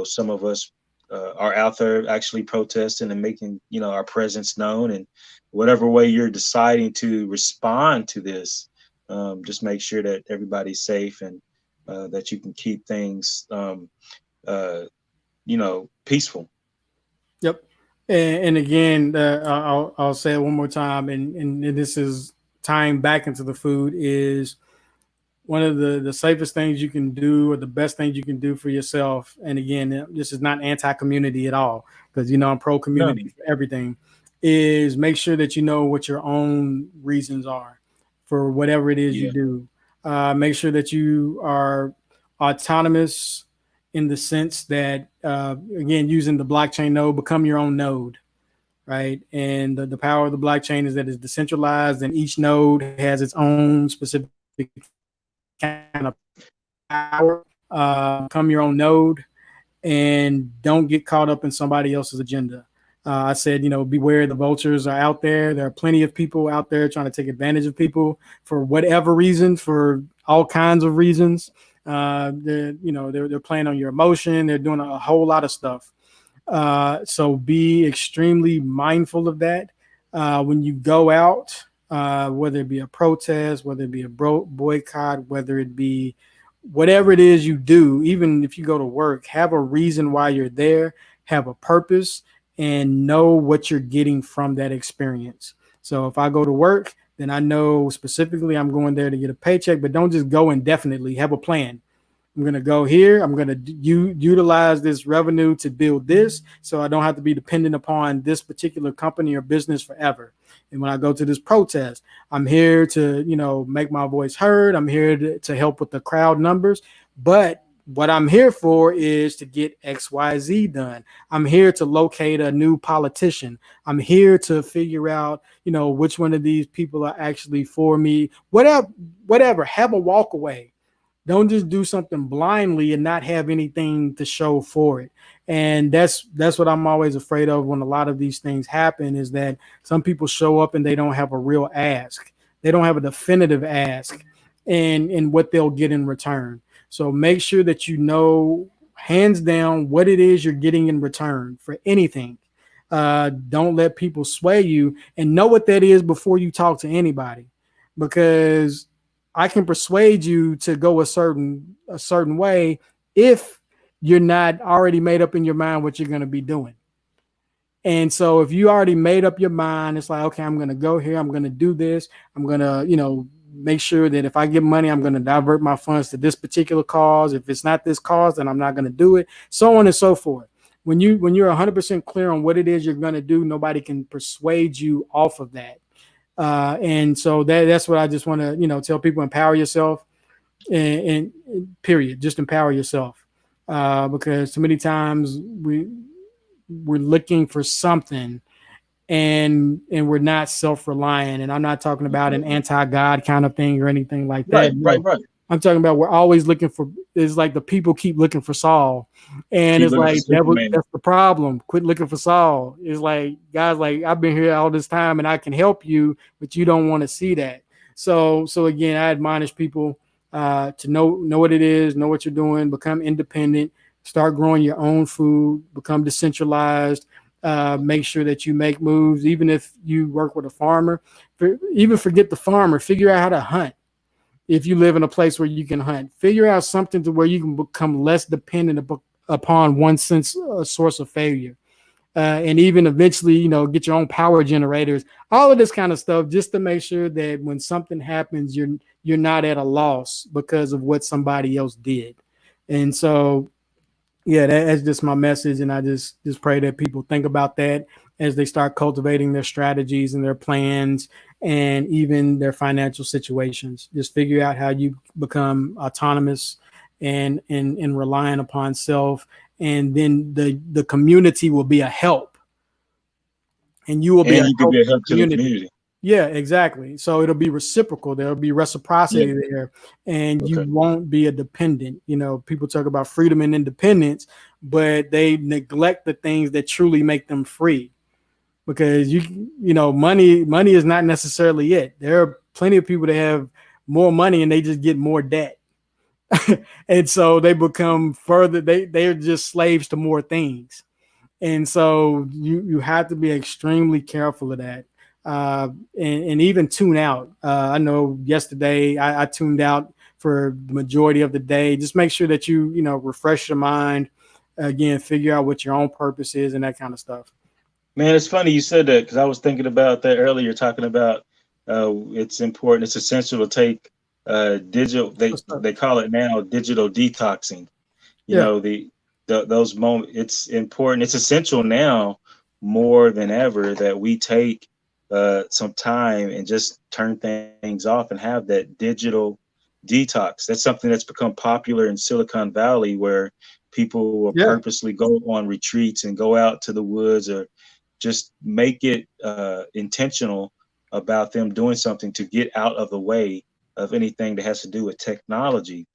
some of us are out there actually protesting and making our presence known, and whatever way you're deciding to respond to this, just make sure that everybody's safe, and that you can keep things uh, peaceful. yep. And again, I'll say it one more time, and this is tying back into the food is one of the safest things you can do or the best things you can do for yourself. And again, this is not anti-community at all, because I'm pro No. community for everything, is make sure that you know what your own reasons are for whatever it is you Yeah. do. Make sure that you are autonomous in the sense that, again, using the blockchain node, become your own node, right? And the power of the blockchain is that it's decentralized and each node has its own specific kind of power. Become your own node and don't get caught up in somebody else's agenda. I said, beware the vultures are out there. There are plenty of people out there trying to take advantage of people for whatever reason, for all kinds of reasons. They're playing on your emotion. They're doing a whole lot of stuff. So be extremely mindful of that when you go out, whether it be a protest, whether it be a boycott, whether it be whatever it is you do. Even if you go to work, have a reason why you're there, have a purpose, and know what you're getting from that experience. So if I go to work, then I know specifically I'm going there to get a paycheck, but don't just go indefinitely. Have a plan. I'm going to go here. I'm going to utilize this revenue to build this, so I don't have to be dependent upon this particular company or business forever. And when I go to this protest, I'm here to, make my voice heard. I'm here to help with the crowd numbers. But what I'm here for is to get XYZ done. I'm here to locate a new politician. I'm here to figure out, which one of these people are actually for me. Whatever. Have a walk away. Don't just do something blindly and not have anything to show for it. And that's what I'm always afraid of when a lot of these things happen, is that some people show up and they don't have a real ask. They don't have a definitive ask and what they'll get in return. So make sure that you know hands down what it is you're getting in return for anything. Don't let people sway you, and know what that is before you talk to anybody, because I can persuade you to go a certain way if you're not already made up in your mind what you're going to be doing. And so if you already made up your mind, it's like, okay, I'm going to go here. I'm going to do this. I'm going to, make sure that if I get money, I'm going to divert my funds to this particular cause. If it's not this cause, then I'm not going to do it. So on and so forth. When you're 100% clear on what it is you're going to do, nobody can persuade you off of that. And so that's what I just want to, tell people: empower yourself, and period. Just empower yourself, because too many times we're looking for something, and we're not self-reliant. And I'm not talking about an anti-God kind of thing or anything like Right, that. right, No, right. I'm talking about we're always looking for. It's like the people keep looking for Saul, and Keep it's looking for like Superman. that's the problem. Quit looking for Saul. It's like, guys, like, I've been here all this time and I can help you, but you don't want to see that. So again, I admonish people to know what it is, know what you're doing, become independent, start growing your own food, become decentralized. Make sure that you make moves, even if you work with a farmer. Even forget the farmer. Figure out how to hunt. If you live in a place where you can hunt, figure out something to where you can become less dependent upon one sense source of failure. And even eventually, get your own power generators, all of this kind of stuff, just to make sure that when something happens, you're not at a loss because of what somebody else did. And so, yeah, that's just my message, and I just pray that people think about that as they start cultivating their strategies and their plans and even their financial situations. Just figure out how you become autonomous and relying upon self, and then the community will be a help, and you will be And a you could help be a to the help to the community. community. Yeah, exactly. So it'll be reciprocal. There'll be Yeah. reciprocity there, and you Okay. won't be a dependent. People talk about freedom and independence, but they neglect the things that truly make them free. Because money is not necessarily it. There are plenty of people that have more money and they just get more debt, and so they become further. They're just slaves to more things. And so you have to be extremely careful of that, and even tune out. I know yesterday I tuned out for the majority of the day. Just make sure that you refresh your mind again, figure out what your own purpose is, and that kind of stuff. Man, it's funny you said that because I was thinking about that earlier, talking about it's important, it's essential to take digital. They What's up? they call it now digital detoxing. You Yeah, know, those moments. It's important. It's essential now more than ever that we take some time and just turn things off and have that digital detox. That's something that's become popular in Silicon Valley, where people will yeah, purposely go on retreats and go out to the woods, or just make it intentional about them doing something to get out of the way of anything that has to do with technology.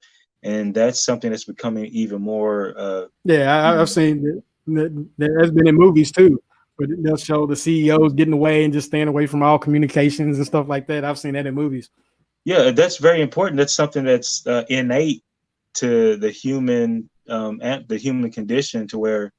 And that's something that's becoming even more yeah. I've even seen that has been in movies too, but they'll show the CEOs getting away and just staying away from all communications and stuff like that. I've seen that in movies. yeah, that's very important. That's something that's innate to the human and the human condition, to where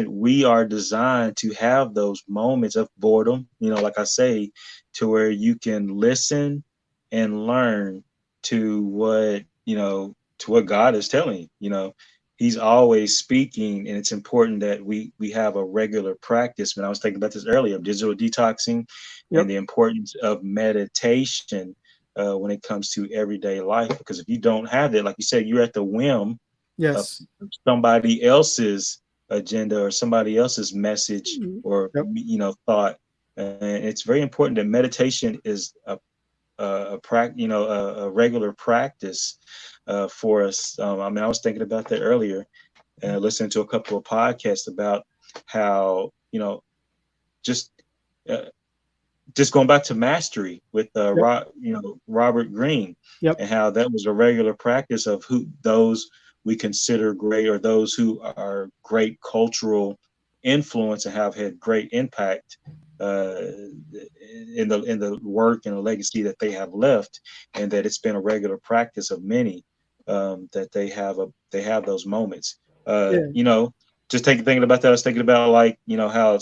we are designed to have those moments of boredom, like I say, to where you can listen and learn to what God is telling you. He's always speaking, and it's important that we have a regular practice. When I was thinking about this earlier, of digital detoxing and Yep. the importance of meditation when it comes to everyday life. Because if you don't have that, like you said, you're at the whim of Yes. somebody else's agenda or somebody else's message or Yep. thought. And it's very important that meditation is a regular practice for us. I mean, I was thinking about that earlier, listening to a couple of podcasts about how just uh, just going back to mastery with Yep. Robert Greene, Yep. and how that was a regular practice of who those we consider great, or those who are great cultural influence and have had great impact uh, in the work and the legacy that they have left, and that it's been a regular practice of many, that they have those moments. Yeah. Just thinking about that, I was thinking about, like, how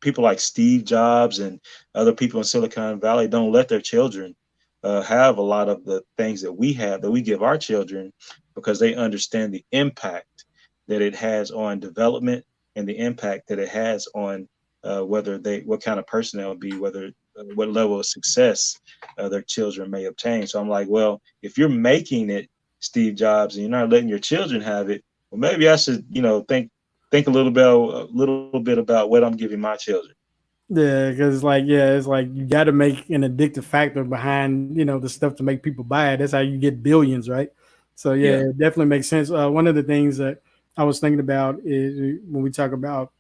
people like Steve Jobs and other people in Silicon Valley don't let their children have a lot of the things that we have, that we give our children, because they understand the impact that it has on development, and the impact that it has on what kind of person they'll be, whether what level of success their children may obtain. So I'm like, well, if you're making it, Steve Jobs, and you're not letting your children have it, well, maybe I should, think a little bit about what I'm giving my children. Yeah, because it's like you got to make an addictive factor behind the stuff to make people buy it. That's how you get billions, right? So yeah, Yeah. it definitely makes sense. One of the things that I was thinking about is when we talk about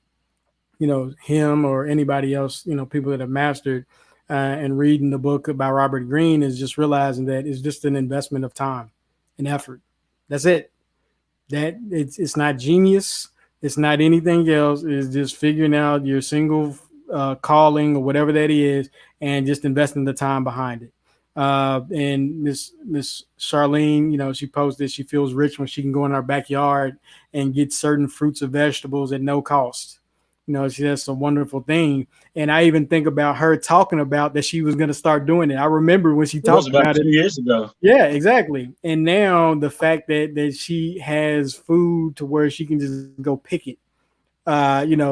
him or anybody else, people that have mastered, and reading the book about Robert Greene, is just realizing that it's just an investment of time. and effort. That's it. That it's not genius. It's not anything else. It's just figuring out your single calling or whatever that is, and just investing the time behind it. And Miss Charlene, she posted she feels rich when she can go in our backyard and get certain fruits or vegetables at no cost. That's a wonderful thing. And I even think about her talking about that she was going to start doing it. I remember when she It was talked about about it. 2 years ago. Yeah, exactly. And now the fact that she has food to where she can just go pick it.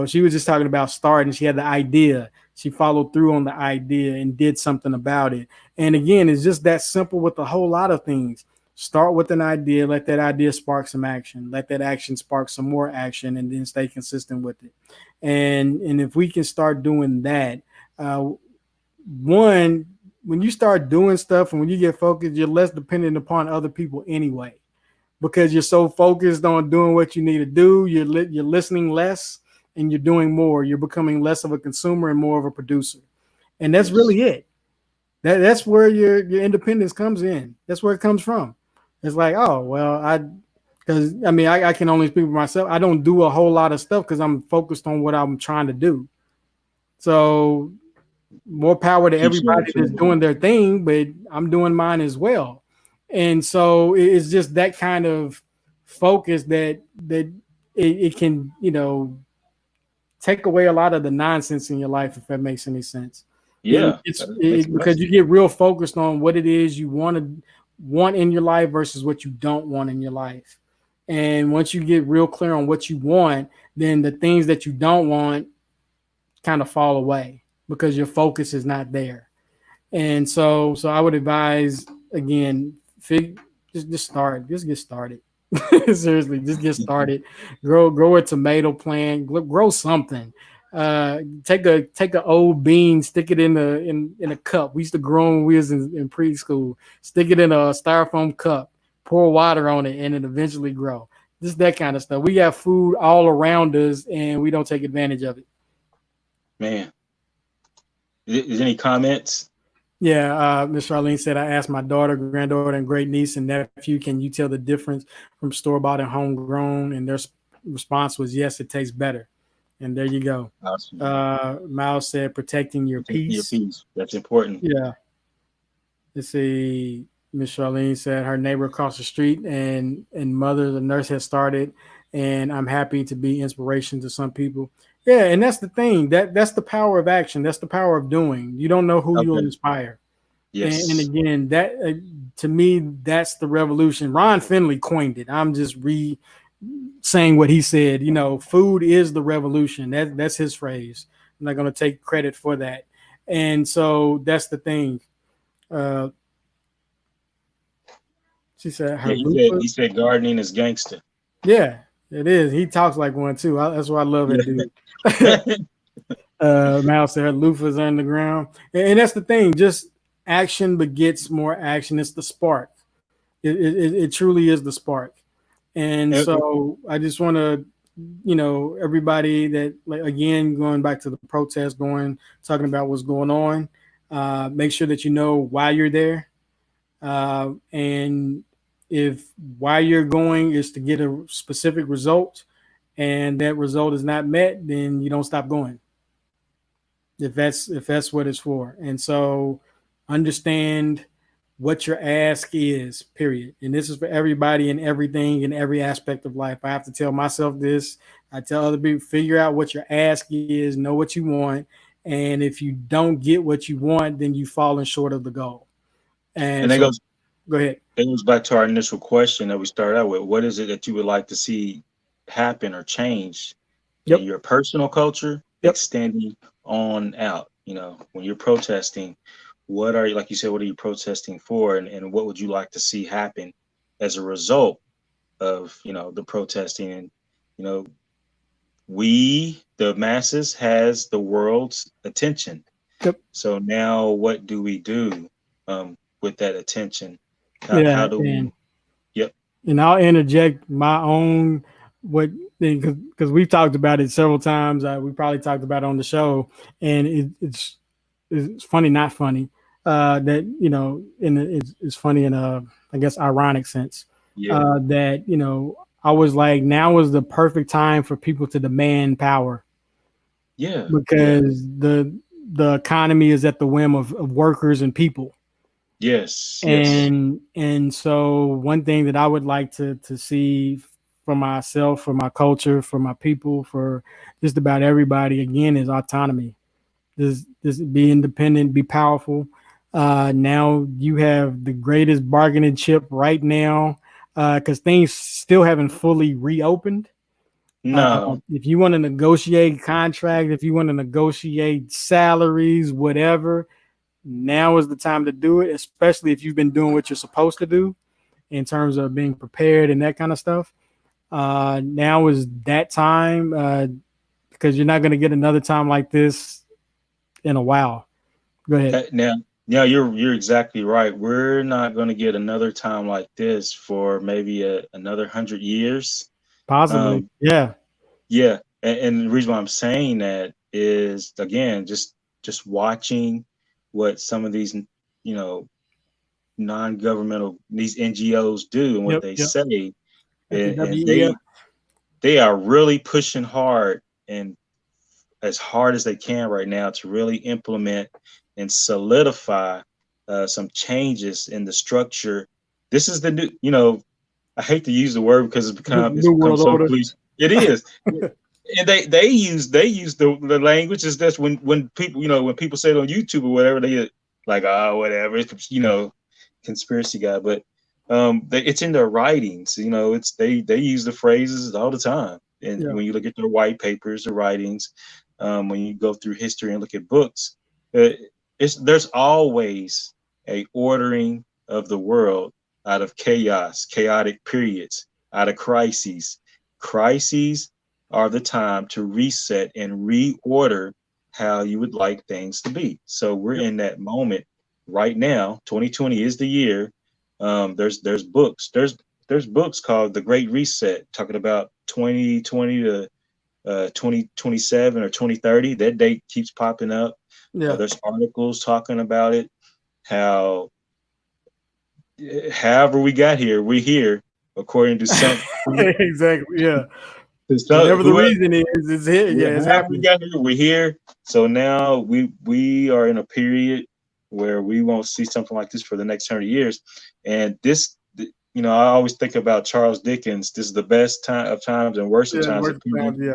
She was just talking about starting. She had the idea. She followed through on the idea and did something about it. And again, it's just that simple with a whole lot of things. Start with an idea, let that idea spark some action, let that action spark some more action, and then stay consistent with it. And if we can start doing that, one, when you start doing stuff and when you get focused, you're less dependent upon other people anyway, because you're so focused on doing what you need to do. You're listening less and you're doing more. You're becoming less of a consumer and more of a producer, and that's Yes. really it. That's where your independence comes in. That's where it comes from. It's like, oh well, because I can only speak for myself. I don't do a whole lot of stuff because I'm focused on what I'm trying to do. So more power to Keeps you on everybody that's track. doing their thing, but I'm doing mine as well. And so it's just that kind of focus that it can, take away a lot of the nonsense in your life, if that makes any sense. Yeah, that makes a lot of Because you sense. get real focused on what it is you want in your life versus what you don't want in your life. And once you get real clear on what you want, then the things that you don't want kind of fall away because your focus is not there. And so I would advise again, just start, just get started. Seriously, just get started. Grow a tomato plant, grow something. Take a old bean, stick it in a cup. We used to grow them when we was in preschool. Stick it in a styrofoam cup, pour water on it, and it eventually grow. Just that kind of stuff. We got food all around us, and we don't take advantage of it. Man, is any comments? Yeah, Miss Charlene said, I asked my daughter, granddaughter, and great niece and nephew, can you tell the difference from store bought and homegrown? And their response was, yes, it tastes better. And there you go. Awesome. Miles said, protecting your Protecting your peace. peace. That's important. Yeah. Let's see. Miss Charlene said her neighbor across the street and mother, the nurse, has started, and I'm happy to be inspiration to some people. Yeah, and that's the thing. That's the power of action. That's the power of doing. You don't know who you'll Okay. inspire. And Yes. again, that to me, that's the revolution. Ron Finley coined it. I'm just saying what he said. Food is the revolution. That's his phrase. I'm not going to take credit for that. And so that's the thing. Uh, she said Yeah, her he loofah. said gardening is gangster. Yeah, it is. He talks like one too. That's why I love that dude. Yeah. Mal said her loofahs are in the ground, and that's the thing. Just action begets more action. It's the spark. It truly is the spark. And so I just want to, everybody that, like, again, going back to the protest, talking about what's going on, make sure that you know why you're there. And if why you're going is to get a specific result and that result is not met, then you don't stop going. If that's what it's for. And so understand what your ask is, period. And this is for everybody and everything in every aspect of life. I have to tell myself this. I tell other people, figure out what your ask is, know what you want. And if you don't get what you want, then you've fallen short of the goal. And And that so goes go ahead. that goes back to our initial question that we started out with. What is it that you would like to see happen or change in Yep. your personal culture, Yep. extending on out? When you're protesting, what are you, like you said, what are you protesting for, and what would you like to see happen as a result of the protesting? And you know, we, the masses, has the world's attention. Yep. So now, what do we do with that attention? How Yeah. do we? Yep. And I'll interject my own what because we've talked about it several times. We probably talked about it on the show, and it's funny, not funny. That it's funny in a, I guess, ironic sense. Yeah. that, I was like, now is the perfect time for people to demand power, Yeah. Yeah. because the economy is at the whim of workers and people. Yes. Yes. And so one thing that I would like to see for myself, for my culture, for my people, for just about everybody, again, is autonomy. Just be independent, be powerful. Now you have the greatest bargaining chip right now, because things still haven't fully reopened. No. If you want to negotiate contracts, if you want to negotiate salaries, whatever, now is the time to do it, especially if you've been doing what you're supposed to do in terms of being prepared and that kind of stuff. Now is that time, because you're not going to get another time like this in a while. Go ahead. Now, yeah, you're exactly right. We're not going to get another time like this for maybe another 100 years. Possibly. Um, Yeah. yeah, and the reason why I'm saying that is again, just watching what some of these, you know, non-governmental these NGOs do and what Yep. they Yep. say, At the and WEF. they are really pushing hard and as hard as they can right now to really implement and solidify some changes in the structure. This is the new, I hate to use the word because it's New become World so Order. cliche. It is, and they use the language is that's when people when people say it on YouTube or whatever they like whatever it's conspiracy guy, but it's in their writings. It's they use the phrases all the time, and Yeah. when you look at their white papers, their writings, when you go through history and look at books, uh, there's always a ordering of the world out of chaos, chaotic periods, out of crises. Crises are the time to reset and reorder how you would like things to be. So we're Yep. in that moment right now. 2020 is the year. There's books. There's books called The Great Reset, talking about 2020 to 2027 or 2030. That date keeps popping up. Yeah. There's articles talking about it. How however we got here, we're here according to some Exactly. Yeah. to some, Whatever the whoever reason is, it's here. Yeah, it's however we happening. got here, we're here. So now we are in a period where we won't see something like this for the next 100 years. And this, I always think about Charles Dickens. This is the best time of times and worst of Yeah. times, Worst times. Yeah.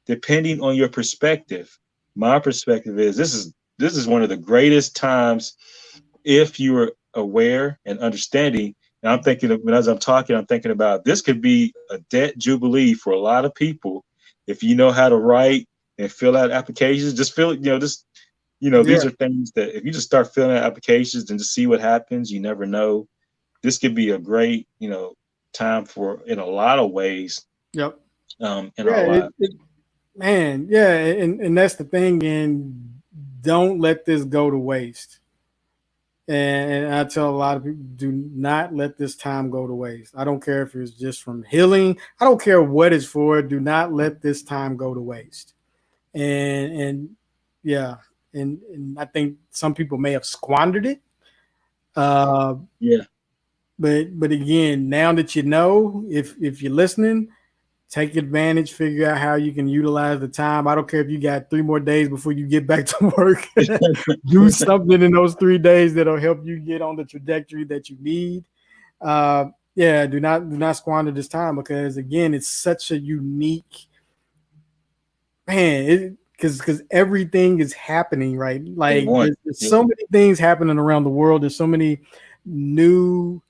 depending on your perspective. My perspective is this is one of the greatest times if you are aware and understanding. And I'm thinking of, as I'm talking, I'm thinking about this could be a debt jubilee for a lot of people if you know how to write and fill out applications. Just fill it, these Yeah. are things that if you just start filling out applications and just see what happens, you never know. This could be a great, time for in a lot of ways, Yep. in our Yeah. lives. Man. Yeah. And that's the thing. And don't let this go to waste. And I tell a lot of people, do not let this time go to waste. I don't care if it's just from healing. I don't care what it's for. Do not let this time go to waste. And yeah, and I think some people may have squandered it. Uh, Yeah. but again, now that you know, if you're listening, take advantage, figure out how you can utilize the time. I don't care if you got 3 more days before you get back to work. Do something in those 3 days that'll help you get on the trajectory that you need. Yeah, do not squander this time, because again, it's such a unique, man. Because everything is happening, right? At Like once. there's Yeah. so many things happening around the world. There's so many new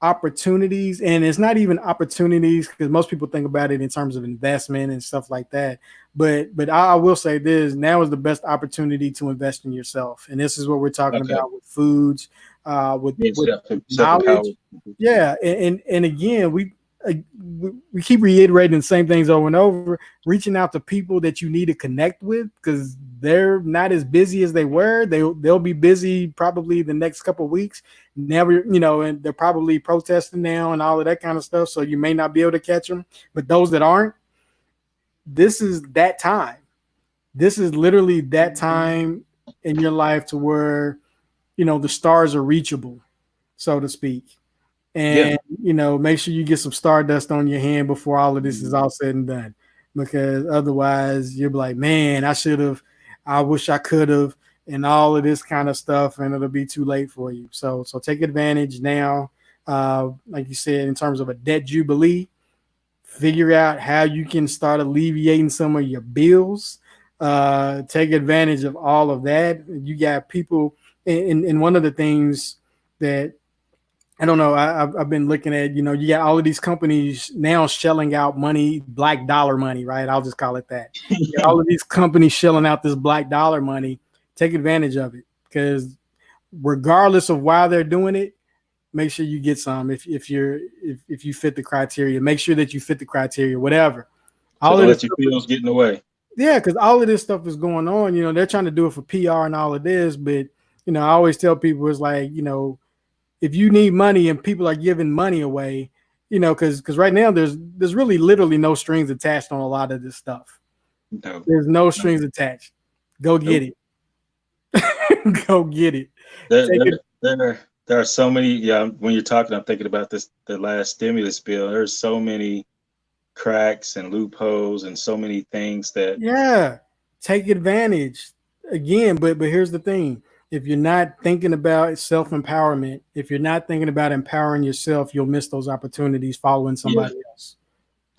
opportunities, and it's not even opportunities, because most people think about it in terms of investment and stuff like that. But I will say this: now is the best opportunity to invest in yourself, and this is what we're talking Okay. about with foods, Yeah. with Self empowered. knowledge. Yeah, and again, we keep reiterating the same things over and over, reaching out to people that you need to connect with, because they're not as busy as they were. They'll be busy probably the next couple of weeks. Never, and they're probably protesting now and all of that kind of stuff. So you may not be able to catch them. But those that aren't, this is that time. This is literally that time in your life to where the stars are reachable, so to speak. Yeah. and make sure you get some stardust on your hand before all of this is all said and done, because otherwise you'll be like, man, I should have, I wish I could have, and all of this kind of stuff, and it'll be too late for you. So take advantage now. Like you said, in terms of a debt jubilee, figure out how you can start alleviating some of your bills. Take advantage of all of that. You got people, and one of the things that I don't know, I've been looking at, you got all of these companies now shelling out money, black dollar money, right? I'll just call it that. You got all of these companies shelling out this black dollar money. Take advantage of it, because regardless of why they're doing it, make sure you get some. If you fit the criteria, make sure that you fit the criteria, whatever. So All don't of this let your stuff, feelings get in the way. yeah, because all of this stuff is going on. They're trying to do it for PR and all of this, but I always tell people, it's like, if you need money and people are giving money away, because right now there's really literally no strings attached on a lot of this stuff. No. There's no No. strings attached. Go get Nope. it. Go get it. There, Take it. there are so many. Yeah, when you're talking, I'm thinking about the last stimulus bill. There's so many cracks and loopholes and so many things that. Yeah, take advantage again. But here's the thing: if you're not thinking about self empowerment, if you're not thinking about empowering yourself, you'll miss those opportunities following Yeah, somebody else.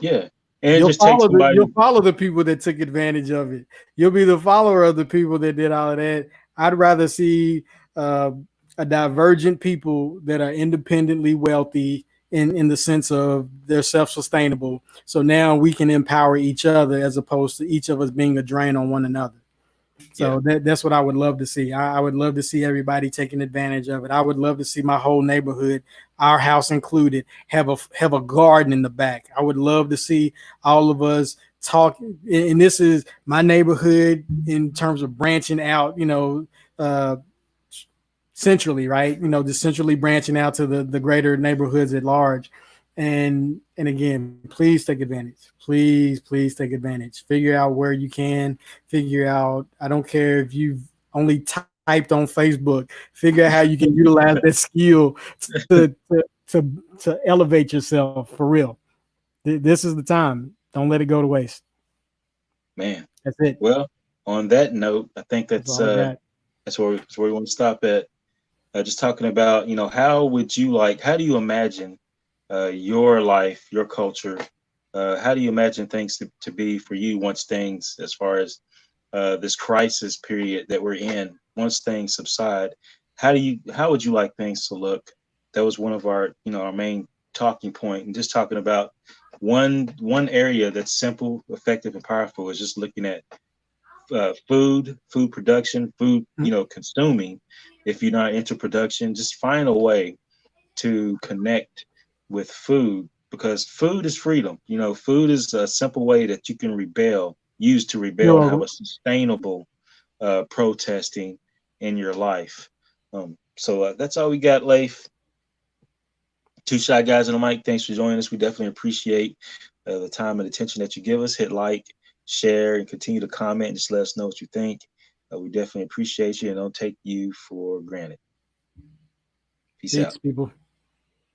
yeah, and just take You'll somebody. follow the people that took advantage of it. You'll be the follower of the people that did all of that. I'd rather see uh, a divergent people that are independently wealthy in the sense of they're self-sustainable. So now we can empower each other as opposed to each of us being a drain on one another. Yeah, So that's what I would love to see. I would love to see everybody taking advantage of it. I would love to see my whole neighborhood, our house included, have a garden in the back. I would love to see all of us talk. And this is my neighborhood in terms of branching out. Uh, Centrally, right? Just centrally branching out to the greater neighborhoods at large. And again, please take advantage. Please take advantage. Figure out where you can. Figure out. I don't care if you've only typed on Facebook. Figure out how you can utilize that skill to elevate yourself for real. This is the time. Don't let it go to waste. man. That's it. Well, on that note, I think That's all I got. that's where we want to stop at. Just talking about, how do you imagine your life, your culture? How do you imagine things to be for you once things, as far as this crisis period that we're in, once things subside? How would you like things to look? That was one of our, our main talking point, and just talking about one area that's simple, effective, and powerful is just looking at food production, food, consuming. If you're not into production, just find a way to connect with food, because food is freedom. Food is a simple way that you can use to rebel and have a sustainable protesting in your life. So that's all we got, Leif. Two Shy Guys on the mic. Thanks for joining us. We definitely appreciate the time and attention that you give us. Hit like, share, and continue to comment. And just let us know what you think. We definitely appreciate you and don't take you for granted. Peace out. Peace, people.